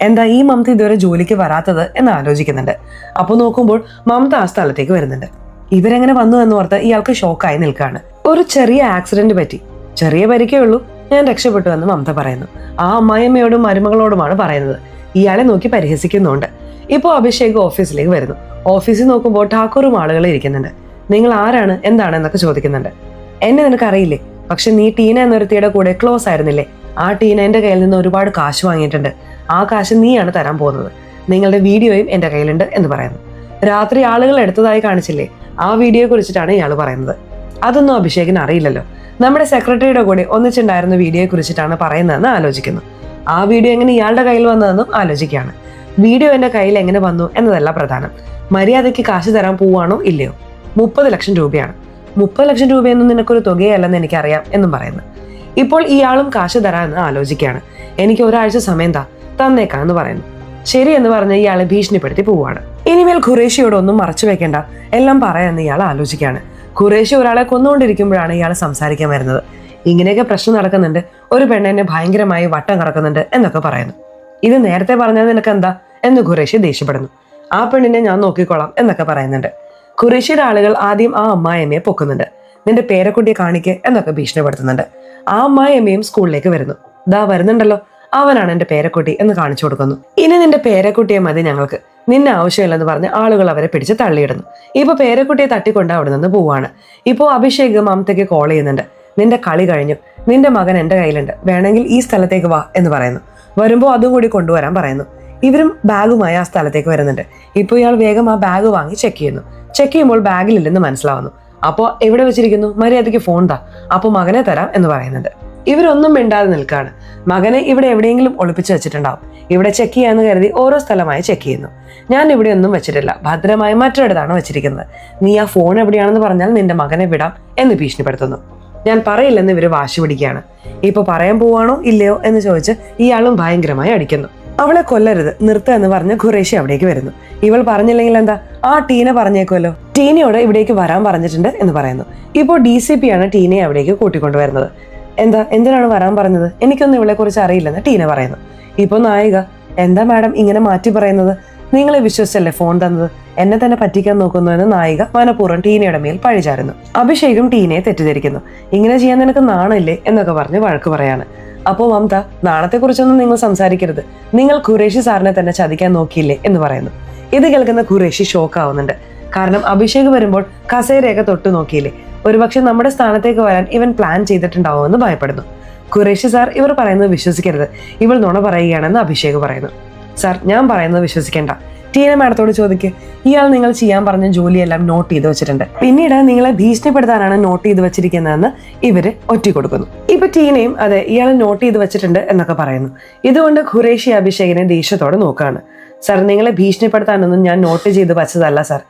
എന്താ ഈ മമത ഇതുവരെ ജോലിക്ക് വരാത്തത് എന്ന് ആലോചിക്കുന്നുണ്ട്. അപ്പോൾ നോക്കുമ്പോൾ മമത ആ സ്ഥലത്തേക്ക് വരുന്നുണ്ട്. ഇവരെങ്ങനെ വന്നു എന്നോർത്ത് ഇയാൾക്ക് ഷോക്കായി നിൽക്കുകയാണ്. ഒരു ചെറിയ ആക്സിഡന്റ് പറ്റി, ചെറിയ പരിക്കേ ഉള്ളൂ, ഞാൻ രക്ഷപ്പെട്ടു എന്ന് മമത പറയുന്നു. ആ അമ്മായിയമ്മയോടും മരുമകളോടുമാണ് പറയുന്നത്. ഇയാളെ നോക്കി പരിഹസിക്കുന്നുണ്ട്. ഇപ്പോൾ അഭിഷേക് ഓഫീസിലേക്ക് വരുന്നു. ഓഫീസിൽ നോക്കുമ്പോൾ ഠാക്കൂറും ആളുകൾ ഇരിക്കുന്നുണ്ട്. നിങ്ങൾ ആരാണ്, എന്താണ് എന്നൊക്കെ ചോദിക്കുന്നുണ്ട്. എന്നെ നിനക്കറിയില്ലേ, പക്ഷെ നീ ടീന എന്നൊരുത്തിയുടെ കൂടെ ക്ലോസ് ആയിരുന്നില്ലേ? ആ ടീന എൻ്റെ കയ്യിൽ നിന്ന് ഒരുപാട് കാശ് വാങ്ങിയിട്ടുണ്ട്. ആ കാശ് നീയാണ് തരാൻ പോകുന്നത്. നിങ്ങളുടെ വീഡിയോയും എൻ്റെ കയ്യിലുണ്ട് എന്ന് പറയുന്നു. രാത്രി ആളുകൾ എടുത്തതായി കാണിച്ചില്ലേ, ആ വീഡിയോയെ കുറിച്ചിട്ടാണ് ഇയാൾ പറയുന്നത്. അതൊന്നും അഭിഷേകിന് അറിയില്ലല്ലോ. നമ്മുടെ സെക്രട്ടറിയുടെ കൂടെ ഒന്നിച്ചുണ്ടായിരുന്ന വീഡിയോയെ കുറിച്ചിട്ടാണ് പറയുന്നതെന്ന് ആലോചിക്കുന്നു. ആ വീഡിയോ എങ്ങനെ ഇയാളുടെ കയ്യിൽ വന്നതെന്നും ആലോചിക്കുകയാണ്. വീഡിയോ എൻ്റെ കയ്യിൽ എങ്ങനെ വന്നു എന്നതല്ല പ്രധാനം, മര്യാദയ്ക്ക് കാശ് തരാൻ പോവാണോ ഇല്ലയോ. 30 ലക്ഷം രൂപയാണ്. 30 ലക്ഷം രൂപയൊന്നും നിനക്കൊരു തുകയല്ലെന്ന് എനിക്കറിയാം എന്നും പറയുന്നു. ഇപ്പോൾ ഇയാളും കാശ് തരാമെന്ന് ആലോചിക്കുകയാണ്. എനിക്ക് ഒരാഴ്ച സമയം തന്നേക്കാന്ന് പറയുന്നു. ശരി എന്ന് പറഞ്ഞ് ഇയാളെ ഭീഷണിപ്പെടുത്തി പോവാണ്. ഇനിമേൽ ഖുറേഷിയോട് ഒന്നും മറച്ചു വെക്കേണ്ട, എല്ലാം പറയാമെന്ന് ഇയാൾ ആലോചിക്കുകയാണ്. ഖുറേഷി ഒരാളെ കൊന്നുകൊണ്ടിരിക്കുമ്പോഴാണ് ഇയാൾ സംസാരിക്കാൻ വരുന്നത്. ഇങ്ങനെയൊക്കെ പ്രശ്നം നടക്കുന്നുണ്ട്, ഒരു പെണ്ണെന്നെ ഭയങ്കരമായി വട്ടം കറക്കുന്നുണ്ട് എന്നൊക്കെ പറയുന്നു. ഇത് നേരത്തെ പറഞ്ഞത് നിനക്ക് എന്താ എന്ന് ഖുറേഷി ദേഷ്യപ്പെടുന്നു. ആ പെണ്ണിനെ ഞാൻ നോക്കിക്കോളാം എന്നൊക്കെ പറയുന്നുണ്ട്. ഖുറേഷിയുടെ ആളുകൾ ആദ്യം ആ അമ്മായിയമ്മയെ പൊക്കുന്നുണ്ട്. നിന്റെ പേരക്കുട്ടിയെ കാണിക്ക് എന്നൊക്കെ ഭീഷണിപ്പെടുത്തുന്നുണ്ട്. ആ അമ്മായിയമ്മയും സ്കൂളിലേക്ക് വരുന്നു. ദാ വരുന്നുണ്ടല്ലോ, അവനാണ് എന്റെ പേരക്കുട്ടി എന്ന് കാണിച്ചു കൊടുക്കുന്നു. ഇനി നിന്റെ പേരക്കുട്ടിയെ മതി ഞങ്ങൾക്ക്, നിന്നെ ആവശ്യമില്ലെന്ന് പറഞ്ഞ് ആളുകൾ അവരെ പിടിച്ച് തള്ളിയിടുന്നു. ഇപ്പൊ പേരക്കുട്ടിയെ തട്ടിക്കൊണ്ട് അവിടെ നിന്ന് പോവാണ്. ഇപ്പോ അഭിഷേക് മമതയ്ക്ക് കോൾ ചെയ്യുന്നുണ്ട്. നിന്റെ കളി കഴിഞ്ഞു, നിന്റെ മകൻ എന്റെ കയ്യിലുണ്ട്, വേണമെങ്കിൽ ഈ സ്ഥലത്തേക്ക് വാ എന്ന് പറയുന്നു. വരുമ്പോൾ അതും കൂടി കൊണ്ടുവരാൻ പറയുന്നു. ഇവരും ബാഗുമായി ആ സ്ഥലത്തേക്ക് വരുന്നുണ്ട്. ഇപ്പോൾ ഇയാൾ വേഗം ആ ബാഗ് വാങ്ങി ചെക്ക് ചെയ്യുന്നു. ചെക്ക് ചെയ്യുമ്പോൾ ബാഗിലില്ലെന്ന് മനസ്സിലാവുന്നു. അപ്പോൾ എവിടെ വെച്ചിരിക്കുന്നു, മര്യാദയ്ക്ക് ഫോൺ അപ്പോൾ മകനെ തരാം എന്ന് പറയുന്നുണ്ട്. ഇവരൊന്നും മിണ്ടാതെ നിൽക്കുകയാണ്. മകനെ ഇവിടെ എവിടെയെങ്കിലും ഒളിപ്പിച്ച് വെച്ചിട്ടുണ്ടാവും. ഇവിടെ ചെക്ക് ചെയ്യാന്ന് കരുതി ഓരോ സ്ഥലമായി ചെക്ക് ചെയ്യുന്നു. ഞാൻ ഇവിടെ ഒന്നും വെച്ചിട്ടില്ല, ഭദ്രമായി മറ്റൊരിടത്താണ് വെച്ചിരിക്കുന്നത്. നീ ആ ഫോൺ എവിടെയാണെന്ന് പറഞ്ഞാൽ നിന്റെ മകനെ വിടാം എന്ന് ഭീഷണിപ്പെടുത്തുന്നു. ഞാൻ പറയില്ലെന്ന് ഇവര് വാശി പിടിക്കുകയാണ്. ഇപ്പൊ പറയാൻ പോവാണോ ഇല്ലയോ എന്ന് ചോദിച്ച് ഇയാളും ഭയങ്കരമായി അടിക്കുന്നു. അവളെ കൊല്ലരുത്, നിർത്തുക എന്ന് പറഞ്ഞ് ഖുറേഷി അവിടേക്ക് വരുന്നു. ഇവൾ പറഞ്ഞില്ലെങ്കിൽ എന്താ, ആ ടീന പറഞ്ഞേക്കുമല്ലോ, ടീനയോട് ഇവിടേക്ക് വരാൻ പറഞ്ഞിട്ടുണ്ട് എന്ന് പറയുന്നു. ഇപ്പോൾ DCP ആണ് ടീനയെ അവിടേക്ക് കൂട്ടിക്കൊണ്ടുവരുന്നത്. എന്തിനാണ് വരാൻ പറഞ്ഞത്, എനിക്കൊന്നും ഇവളെ കുറിച്ച് അറിയില്ലെന്ന് ടീന പറയുന്നു. ഇപ്പൊ നായിക, എന്താ മാഡം ഇങ്ങനെ മാറ്റി പറയുന്നത്, നിങ്ങളെ വിശ്വസിച്ചല്ലേ ഫോൺ തന്നത്, എന്നെ തന്നെ പറ്റിക്കാൻ നോക്കുന്നു എന്ന് നായിക മനഃപൂർവ്വം ടീനയുടെ മേൽ പഴിചാരുന്നു. അഭിഷേകും ടീനയെ തെറ്റിദ്ധരിക്കുന്നു. ഇങ്ങനെ ചെയ്യാൻ നിനക്ക് നാണില്ലേ എന്നൊക്കെ പറഞ്ഞ് വഴക്ക് പറയാണ്. അപ്പോ മമത, നാണത്തെക്കുറിച്ചൊന്നും നിങ്ങൾ സംസാരിക്കരുത്, നിങ്ങൾ ഖുറേഷി സാറിനെ തന്നെ ചതിക്കാൻ നോക്കിയില്ലേ എന്ന് പറയുന്നു. ഇത് കേൾക്കുന്ന ഖുറേഷി ഷോക്ക് ആവുന്നുണ്ട്. കാരണം അഭിഷേക് വരുമ്പോൾ കസേരയൊക്കെ തൊട്ടു നോക്കിയില്ലേ, ഒരുപക്ഷെ നമ്മുടെ സ്ഥാനത്തേക്ക് വരാൻ ഇവൻ പ്ലാൻ ചെയ്തിട്ടുണ്ടാവുമെന്ന് ഭയപ്പെടുന്നു. ഖുറേഷി സാർ, ഇവർ പറയുന്നത് വിശ്വസിക്കരുത്, ഇവൾ നുണ പറയുകയാണെന്ന് അഭിഷേക് പറയുന്നു. സാർ, ഞാൻ പറയുന്നത് വിശ്വസിക്കേണ്ട, ടീന മാഡത്തോട് ചോദിക്ക്, ഇയാൾ നിങ്ങൾ ചെയ്യാൻ പറഞ്ഞ ജോലിയെല്ലാം നോട്ട് ചെയ്ത് വെച്ചിട്ടുണ്ട്, പിന്നീട് നിങ്ങളെ ഭീഷണിപ്പെടുത്താനാണ് നോട്ട് ചെയ്ത് വെച്ചിരിക്കുന്നതെന്ന് ഇവര് ഒറ്റിക്കൊടുക്കുന്നു. ഇപ്പൊ ടീനയും അതെ ഇയാൾ നോട്ട് ചെയ്ത് വെച്ചിട്ടുണ്ട് എന്നൊക്കെ പറയുന്നു. ഇതുകൊണ്ട് ഖുറേഷി അഭിഷേകിനെ ദേഷ്യത്തോടെ നോക്കുകയാണ്. സാർ, നിങ്ങളെ ഭീഷണിപ്പെടുത്താനൊന്നും ഞാൻ നോട്ട് ചെയ്ത് വെച്ചതല്ല സാർ,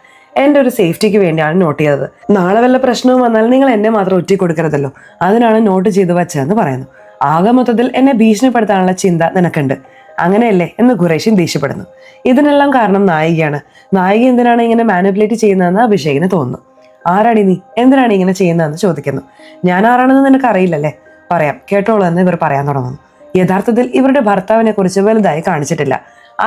എൻ്റെ ഒരു സേഫ്റ്റിക്ക് വേണ്ടിയാണ് നോട്ട് ചെയ്തത്. നാളെ വല്ല പ്രശ്നവും വന്നാൽ നിങ്ങൾ എന്നെ മാത്രം ഒറ്റിക്കൊടുക്കരുതല്ലോ, അതിനാണ് നോട്ട് ചെയ്ത് വെച്ചതെന്ന് പറയുന്നു. ആകെ മൊത്തത്തിൽ എന്നെ ഭീഷണിപ്പെടുത്താനുള്ള ചിന്ത നിനക്കുണ്ട്, അങ്ങനെയല്ലേ എന്ന് ഖുറേഷി ദേഷ്യപ്പെടുന്നു. ഇതിനെല്ലാം കാരണം നായികയാണ്. നായിക എന്തിനാണ് ഇങ്ങനെ മാനിപ്പുലേറ്റ് ചെയ്യുന്നതെന്ന് അഭിഷേകിന് തോന്നുന്നു. ആരാടി നീ, എന്തിനാണ് ഇങ്ങനെ ചെയ്യുന്നതെന്ന് ചോദിക്കുന്നു. ഞാൻ ആരാണെന്ന് നിനക്ക് അറിയില്ലല്ലേ, പറയാം കേട്ടോളൂ എന്ന് ഇവർ പറയാൻ തുടങ്ങുന്നു. യഥാർത്ഥത്തിൽ ഇവരുടെ ഭർത്താവിനെ കുറിച്ച് വലുതായി കാണിച്ചിട്ടില്ല.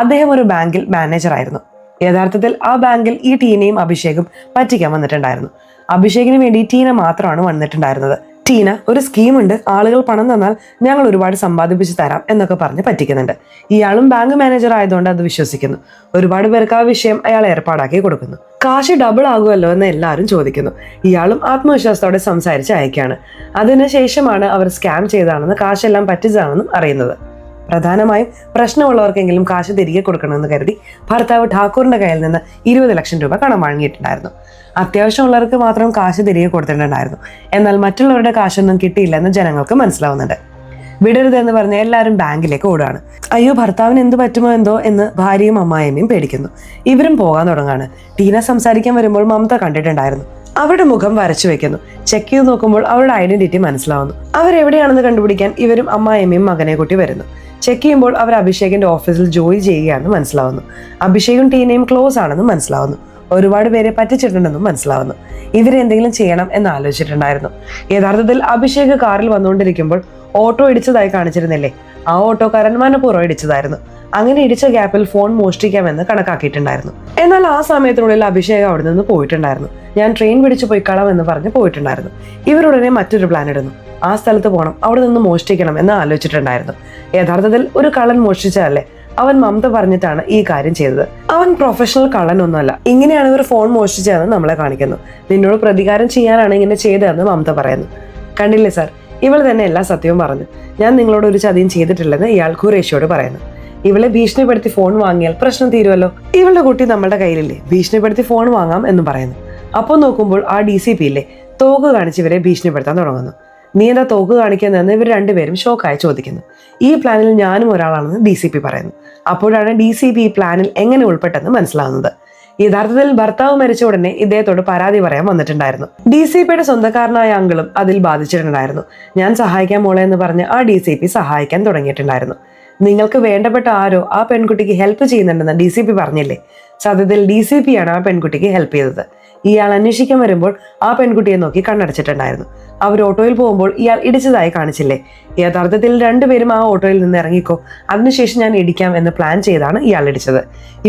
അദ്ദേഹം ഒരു ബാങ്കിൽ മാനേജർ ആയിരുന്നു. യഥാർത്ഥത്തിൽ ആ ബാങ്കിൽ ഈ ടീനയും അഭിഷേകും പറ്റിക്കാൻ വന്നിട്ടുണ്ടായിരുന്നു. അഭിഷേകിന് വേണ്ടി ടീന മാത്രമാണ് വന്നിട്ടുണ്ടായിരുന്നത്. ടീന ഒരു സ്കീമുണ്ട്, ആളുകൾ പണം തന്നാൽ ഞങ്ങൾ ഒരുപാട് സമ്പാദിപ്പിച്ച് തരാം എന്നൊക്കെ പറഞ്ഞ് പറ്റിക്കുന്നുണ്ട്. ഇയാളും ബാങ്ക് മാനേജർ ആയതുകൊണ്ട് അത് വിശ്വസിക്കുന്നു. ഒരുപാട് പേർക്ക് ആ വിഷയം അയാൾ ഏർപ്പാടാക്കി കൊടുക്കുന്നു. കാശ് ഡബിൾ ആകുമല്ലോ എന്ന് എല്ലാവരും ചോദിക്കുന്നു. ഇയാളും ആത്മവിശ്വാസത്തോടെ സംസാരിച്ച് അയക്കുകയാണ്. അതിനുശേഷമാണ് അവർ സ്കാം ചെയ്തതാണെന്ന്, കാശെല്ലാം പറ്റിച്ചതാണെന്നും അറിയുന്നത്. പ്രധാനമായും പ്രശ്നമുള്ളവർക്കെങ്കിലും കാശ് തിരികെ കൊടുക്കണമെന്ന് കരുതി ഭർത്താവ് ഠാക്കൂറിന്റെ കയ്യിൽ നിന്ന് 20 ലക്ഷം രൂപ കടം വാങ്ങിയിട്ടുണ്ടായിരുന്നു. അത്യാവശ്യമുള്ളവർക്ക് മാത്രം കാശ് തിരികെ കൊടുത്തിട്ടുണ്ടായിരുന്നു. എന്നാൽ മറ്റുള്ളവരുടെ കാശൊന്നും കിട്ടിയില്ലെന്ന് ജനങ്ങൾക്ക് മനസ്സിലാവുന്നുണ്ട്. വിടരുതെന്ന് പറഞ്ഞ് എല്ലാവരും ബാങ്കിലേക്ക് ഓടുകയാണ്. അയ്യോ, ഭർത്താവിന് എന്ത് പറ്റുമോ എന്തോ എന്ന് ഭാര്യയും അമ്മായിയമ്മയും പേടിക്കുന്നു. ഇവരും പോകാൻ തുടങ്ങാണ്. ടീന സംസാരിക്കാൻ വരുമ്പോൾ മമത കണ്ടിട്ടുണ്ടായിരുന്നു. അവരുടെ മുഖം വരച്ചു വെക്കുന്നു. ചെക്ക് ചെയ്ത് നോക്കുമ്പോൾ അവരുടെ ഐഡന്റിറ്റി മനസ്സിലാവുന്നു. അവരെവിടെയാണെന്ന് കണ്ടുപിടിക്കാൻ ഇവരും അമ്മായിയമ്മയും മകനെ കൂട്ടി വരുന്നു. ചെക്ക് ചെയ്യുമ്പോൾ അവർ അഭിഷേകിന്റെ ഓഫീസിൽ ജോലി ചെയ്യുകയാണെന്ന് മനസ്സിലാവുന്നു. അഭിഷേകും ടീനയും ക്ലോസ് ആണെന്ന് മനസ്സിലാവുന്നു. ഒരുപാട് പേരെ പറ്റിച്ചിട്ടുണ്ടെന്നും മനസ്സിലാവുന്നു. ഇവരെന്തെങ്കിലും ചെയ്യണം എന്ന് ആലോചിച്ചിട്ടുണ്ടായിരുന്നു. യഥാർത്ഥത്തിൽ അഭിഷേക് കാറിൽ വന്നുകൊണ്ടിരിക്കുമ്പോൾ ഓട്ടോ ഇടിച്ചതായി കാണിച്ചിരുന്നില്ലേ, ആ ഓട്ടോക്കാരൻ മനഃപൂർവ്വം ഇടിച്ചതായിരുന്നു. അങ്ങനെ ഇടിച്ച ഗ്യാപ്പിൽ ഫോൺ മോഷ്ടിക്കാമെന്ന് കണക്കാക്കിയിട്ടുണ്ടായിരുന്നു. എന്നാൽ ആ സമയത്തിനുള്ളിൽ അഭിഷേക് അവിടെ നിന്ന് പോയിട്ടുണ്ടായിരുന്നു. ഞാൻ ട്രെയിൻ പിടിച്ച് പോയിക്കളാം എന്ന് പറഞ്ഞ് പോയിട്ടുണ്ടായിരുന്നു. ഇവരുടനെ മറ്റൊരു പ്ലാൻ ഇടുന്നു. ആ സ്ഥലത്ത് പോകണം, അവിടെ നിന്ന് മോഷ്ടിക്കണം എന്ന് ആലോചിച്ചിട്ടുണ്ടായിരുന്നു. യഥാർത്ഥത്തിൽ ഒരു കള്ളൻ മോഷ്ടിച്ചതല്ലേ, അവൻ മമത പറഞ്ഞിട്ടാണ് ഈ കാര്യം ചെയ്തത്. അവൻ പ്രൊഫഷണൽ കള്ളനൊന്നുമല്ല. ഇങ്ങനെയാണ് ഇവർ ഫോൺ മോഷ്ടിച്ചതെന്ന് നമ്മളെ കാണിക്കുന്നു. നിന്നോട് പ്രതികാരം ചെയ്യാനാണ് ഇങ്ങനെ ചെയ്തതെന്ന് മമത പറയുന്നു. കണ്ടില്ലേ സാർ, ഇവൾ തന്നെ എല്ലാ സത്യവും പറഞ്ഞു. ഞാൻ നിങ്ങളോട് ഒരു ചതിയും ചെയ്തിട്ടില്ലെന്ന് ഇയാൾ ഖുറേഷിയോട് പറയുന്നു. ഇവളെ ഭീഷണിപ്പെടുത്തി ഫോൺ വാങ്ങിയാൽ പ്രശ്നം തീരുമല്ലോ, ഇവളുടെ കുട്ടി നമ്മുടെ കയ്യിലില്ലേ, ഭീഷണിപ്പെടുത്തി ഫോൺ വാങ്ങാം എന്ന് പറയുന്നു. അപ്പോൾ നോക്കുമ്പോൾ ആ DCP ഇല്ലേ, തോക്ക് കാണിച്ച് ഇവരെ ഭീഷണിപ്പെടുത്താൻ തുടങ്ങുന്നു. നീ എന്താ തോക്ക് കാണിക്കുന്നതെന്ന് ഇവർ രണ്ടുപേരും ഷോക്കായി ചോദിക്കുന്നു. ഈ പ്ലാനിൽ ഞാനും ഒരാളാണെന്ന് DCP പറയുന്നു. അപ്പോഴാണ് DCP ഈ പ്ലാനിൽ എങ്ങനെ ഉൾപ്പെട്ടെന്ന് മനസ്സിലാവുന്നത്. യഥാർത്ഥത്തിൽ ഭർത്താവ് മരിച്ച ഉടനെ ഇദ്ദേഹത്തോട് പരാതി പറയാൻ വന്നിട്ടുണ്ടായിരുന്നു. DCPയുടെ സ്വന്തക്കാരനായ അങ്കിളും അതിൽ ബാധിച്ചിട്ടുണ്ടായിരുന്നു. ഞാൻ സഹായിക്കാൻ മോളെ എന്ന് പറഞ്ഞ് ആ DCP സഹായിക്കാൻ തുടങ്ങിയിട്ടുണ്ടായിരുന്നു. നിങ്ങൾക്ക് വേണ്ടപ്പെട്ട ആരോ ആ പെൺകുട്ടിക്ക് ഹെൽപ്പ് ചെയ്യുന്നുണ്ടെന്ന് DCP പറഞ്ഞില്ലേ? സത്യത്തിൽ DCPയാണ് ആ പെൺകുട്ടിക്ക് ഹെൽപ്പ് ചെയ്തത്. ഇയാൾ അന്വേഷിക്കാൻ വരുമ്പോൾ ആ പെൺകുട്ടിയെ നോക്കി കണ്ണടച്ചിട്ടുണ്ടായിരുന്നു. അവർ ഓട്ടോയിൽ പോകുമ്പോൾ ഇയാൾ ഇടിച്ചതായി കാണിച്ചില്ലേ? യഥാർത്ഥത്തിൽ രണ്ടുപേരും ആ ഓട്ടോയിൽ നിന്ന് ഇറങ്ങിക്കോ, അതിനുശേഷം ഞാൻ ഇടിക്കാം എന്ന് പ്ലാൻ ചെയ്താണ് ഇയാൾ ഇടിച്ചത്.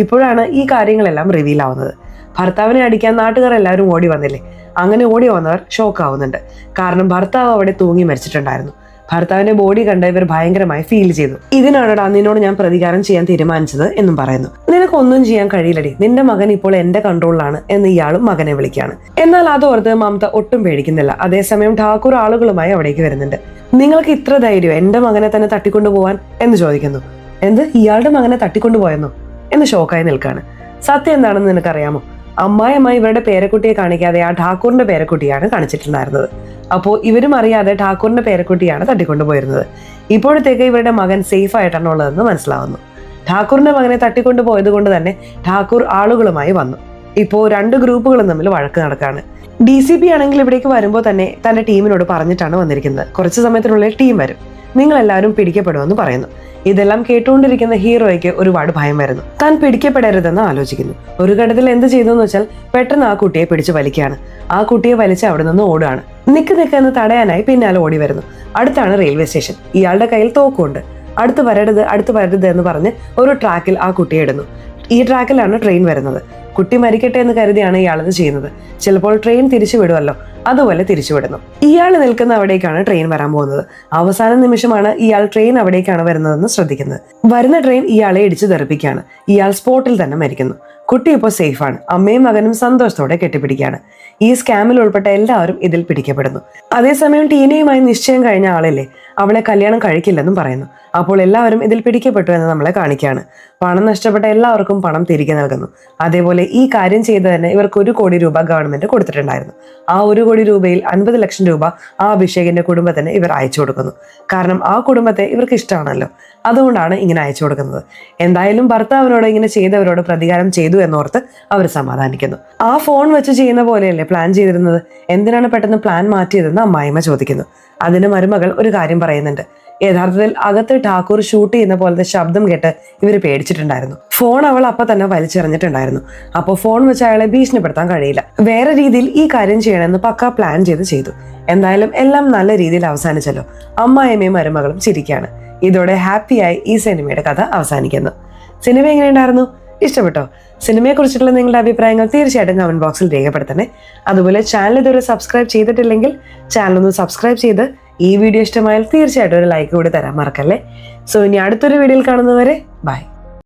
ഇപ്പോഴാണ് ഈ കാര്യങ്ങളെല്ലാം റിവീൽ ആവുന്നത്. ഭർത്താവിനെ അടിക്കാൻ നാട്ടുകാർ എല്ലാവരും ഓടി വന്നില്ലേ? അങ്ങനെ ഓടി വന്നവർ ഷോക്ക് ആവുന്നുണ്ട്. കാരണം ഭർത്താവ് അവിടെ തൂങ്ങി മരിച്ചിട്ടുണ്ടായിരുന്നു. ഭർത്താവിന്റെ ബോഡി കണ്ട് ഇവർ ഭയങ്കരമായി ഫീൽ ചെയ്തു. ഇതിനാണോടാ നിന്നോട് ഞാൻ പ്രതികാരം ചെയ്യാൻ തീരുമാനിച്ചത് എന്നും പറയുന്നു. നിനക്കൊന്നും ചെയ്യാൻ കഴിയില്ലടി, നിന്റെ മകൻ ഇപ്പോൾ എന്റെ കൺട്രോളിലാണ് എന്ന് ഇയാളും മകനെ വിളിക്കുകയാണ്. എന്നാൽ അതോർത്ത് മമത ഒട്ടും പേടിക്കുന്നില്ല. അതേസമയം ഠാക്കൂർ ആളുകളുമായി അവിടേക്ക് വരുന്നുണ്ട്. നിങ്ങൾക്ക് ഇത്ര ധൈര്യം എന്റെ മകനെ തന്നെ തട്ടിക്കൊണ്ടുപോവാൻ എന്ന് ചോദിക്കുന്നു. എന്ത്, ഇയാളുടെ മകനെ തട്ടിക്കൊണ്ടുപോയെന്നോ എന്ന് ഷോക്കായി നിൽക്കാണ്. സത്യം എന്താണെന്ന് നിനക്കറിയാമോ? അമ്മായിയമ്മ ഇവരുടെ പേരക്കുട്ടിയെ കാണിക്കാതെ ആ ഠാക്കൂറിന്റെ പേരക്കുട്ടിയാണ് കാണിച്ചിട്ടുണ്ടായിരുന്നത്. അപ്പോൾ ഇവരും അറിയാതെ ഠാക്കൂറിന്റെ പേരക്കുട്ടിയാണ് തട്ടിക്കൊണ്ടുപോയിരുന്നത്. ഇപ്പോഴത്തേക്ക് ഇവരുടെ മകൻ സേഫ് ആയിട്ടാണ് ഉള്ളതെന്ന് മനസ്സിലാവുന്നു. ഠാക്കൂറിന്റെ മകനെ തട്ടിക്കൊണ്ടുപോയത് കൊണ്ട് തന്നെ ഠാക്കൂർ ആളുകളുമായി വന്നു. ഇപ്പോൾ രണ്ട് ഗ്രൂപ്പുകളും തമ്മിൽ വഴക്ക് നടക്കാണ്. DCP ആണെങ്കിൽ ഇവിടേക്ക് വരുമ്പോൾ തന്നെ തന്റെ ടീമിനോട് പറഞ്ഞിട്ടാണ് വന്നിരിക്കുന്നത്. കുറച്ച് സമയത്തിനുള്ളിൽ ടീം വരും, നിങ്ങൾ എല്ലാവരും പിടിക്കപ്പെടുമെന്ന് പറയുന്നു. ഇതെല്ലാം കേട്ടുകൊണ്ടിരിക്കുന്ന ഹീറോയ്ക്ക് ഒരുപാട് ഭയം വരുന്നു. താൻ പിടിക്കപ്പെടരുതെന്ന് ആലോചിക്കുന്നു. ഒരു ഘട്ടത്തിൽ എന്ത് ചെയ്തു എന്ന് വെച്ചാൽ പെട്ടെന്ന് ആ കുട്ടിയെ പിടിച്ച് വലിക്കുകയാണ്. ആ കുട്ടിയെ വലിച്ച് അവിടെ നിന്ന് ഓടുകയാണ്. നിൽക്കുന്ന തടയാനായി പിന്നാലെ ഓടി വരുന്നു. അടുത്താണ് റെയിൽവേ സ്റ്റേഷൻ. ഇയാളുടെ കയ്യിൽ തോക്കുണ്ട്. അടുത്ത് വരരുത് എന്ന് പറഞ്ഞ് ഒരു ട്രാക്കിൽ ആ കുട്ടിയെ ഇടുന്നു. ഈ ട്രാക്കിലാണ് ട്രെയിൻ വരുന്നത്. കുട്ടി മരിക്കട്ടെ എന്ന് കരുതിയാണ് ഇയാളത് ചെയ്യുന്നത്. ചിലപ്പോൾ ട്രെയിൻ തിരിച്ചു വിടുമല്ലോ, അതുപോലെ തിരിച്ചുവിടുന്നു. ഇയാൾ നിൽക്കുന്ന അവിടേക്കാണ് ട്രെയിൻ വരാൻ പോകുന്നത്. അവസാന നിമിഷമാണ് ഇയാൾ ട്രെയിൻ അവിടേക്കാണ് വരുന്നതെന്ന് ശ്രദ്ധിക്കുന്നത്. വരുന്ന ട്രെയിൻ ഇയാളെ ഇടിച്ചു തെറിപ്പിക്കുകയാണ്. ഇയാൾ സ്പോട്ടിൽ തന്നെ മരിക്കുന്നു. കുട്ടി ഇപ്പോൾ സേഫാണ്. അമ്മയും മകനും സന്തോഷത്തോടെ കെട്ടിപ്പിടിക്കുകയാണ്. ഈ സ്കാമിൽ ഉൾപ്പെട്ട എല്ലാവരും ഇതിൽ പിടിക്കപ്പെടുന്നു. അതേസമയം ടീനയുമായി നിശ്ചയം കഴിഞ്ഞ ആളല്ലേ, അവളെ കല്യാണം കഴിക്കില്ലെന്നും പറയുന്നു. അപ്പോൾ എല്ലാവരും ഇതിൽ പിടിക്കപ്പെട്ടു എന്ന് നമ്മളെ കാണിക്കുകയാണ്. പണം നഷ്ടപ്പെട്ട എല്ലാവർക്കും പണം തിരികെ നൽകുന്നു. അതേപോലെ ഈ കാര്യം ചെയ്തതിന് ഇവർക്ക് 1 കോടി രൂപ ഗവൺമെന്റ് കൊടുത്തിട്ടുണ്ടായിരുന്നു. ആ 1 കോടി രൂപയിൽ 50 ലക്ഷം രൂപ ആ അഭിഷേകിന്റെ കുടുംബത്തിന് ഇവർ അയച്ചു കൊടുക്കുന്നു. കാരണം ആ കുടുംബത്തെ ഇവർക്ക് ഇഷ്ടമാണല്ലോ, അതുകൊണ്ടാണ് ഇങ്ങനെ അയച്ചു കൊടുക്കുന്നത്. എന്തായാലും ഭർത്താവിനോട് ഇങ്ങനെ ചെയ്തവരോട് പ്രതികാരം ചെയ്തു എന്നോർത്ത് അവർ സമാധാനിക്കുന്നു. ആ ഫോൺ വെച്ച് ചെയ്യുന്ന പോലെയല്ലേ പ്ലാൻ ചെയ്തിരുന്നത്, എന്തിനാണ് പെട്ടെന്ന് പ്ലാൻ മാറ്റിയതെന്ന് അമ്മായിമ്മ ചോദിക്കുന്നു. അതിന് മരുമകൾ ഒരു കാര്യം പറയുന്നുണ്ട്. യഥാർത്ഥത്തിൽ അകത്ത് ഠാക്കൂർ ഷൂട്ട് ചെയ്യുന്ന പോലത്തെ ശബ്ദം കേട്ട് ഇവർ പേടിച്ചിട്ടുണ്ടായിരുന്നു. ഫോൺ അവൾ അപ്പൊ തന്നെ വലിച്ചെറിഞ്ഞിട്ടുണ്ടായിരുന്നു. അപ്പോൾ ഫോൺ വെച്ച് അയാളെ ഭീഷണിപ്പെടുത്താൻ കഴിയില്ല. വേറെ രീതിയിൽ ഈ കാര്യം ചെയ്യണമെന്ന് പക്കാ പ്ലാൻ ചെയ്തു. എന്തായാലും എല്ലാം നല്ല രീതിയിൽ അവസാനിച്ചല്ലോ. അമ്മായിയമ്മയും മരുമകളും ചിരിക്കുകയാണ്. ഇതോടെ ഹാപ്പിയായി ഈ സിനിമയുടെ കഥ അവസാനിക്കുന്നു. സിനിമ എങ്ങനെയുണ്ടായിരുന്നു? ഇഷ്ടപ്പെട്ടോ? സിനിമയെ കുറിച്ചിട്ടുള്ള നിങ്ങളുടെ അഭിപ്രായങ്ങൾ തീർച്ചയായിട്ടും കമന്റ് ബോക്സിൽ രേഖപ്പെടുത്തണേ. അതുപോലെ ചാനൽ ഇതുവരെ സബ്സ്ക്രൈബ് ചെയ്തിട്ടില്ലെങ്കിൽ ചാനൽ ഒന്ന് സബ്സ്ക്രൈബ് ചെയ്ത് ഈ വീഡിയോ ഇഷ്ടമായാൽ തീർച്ചയായിട്ടും ഒരു ലൈക്ക് കൂടി തരാൻ മറക്കല്ലേ. സോ ഇനി അടുത്തൊരു വീഡിയോയിൽ കാണുന്നവരെ ബൈ.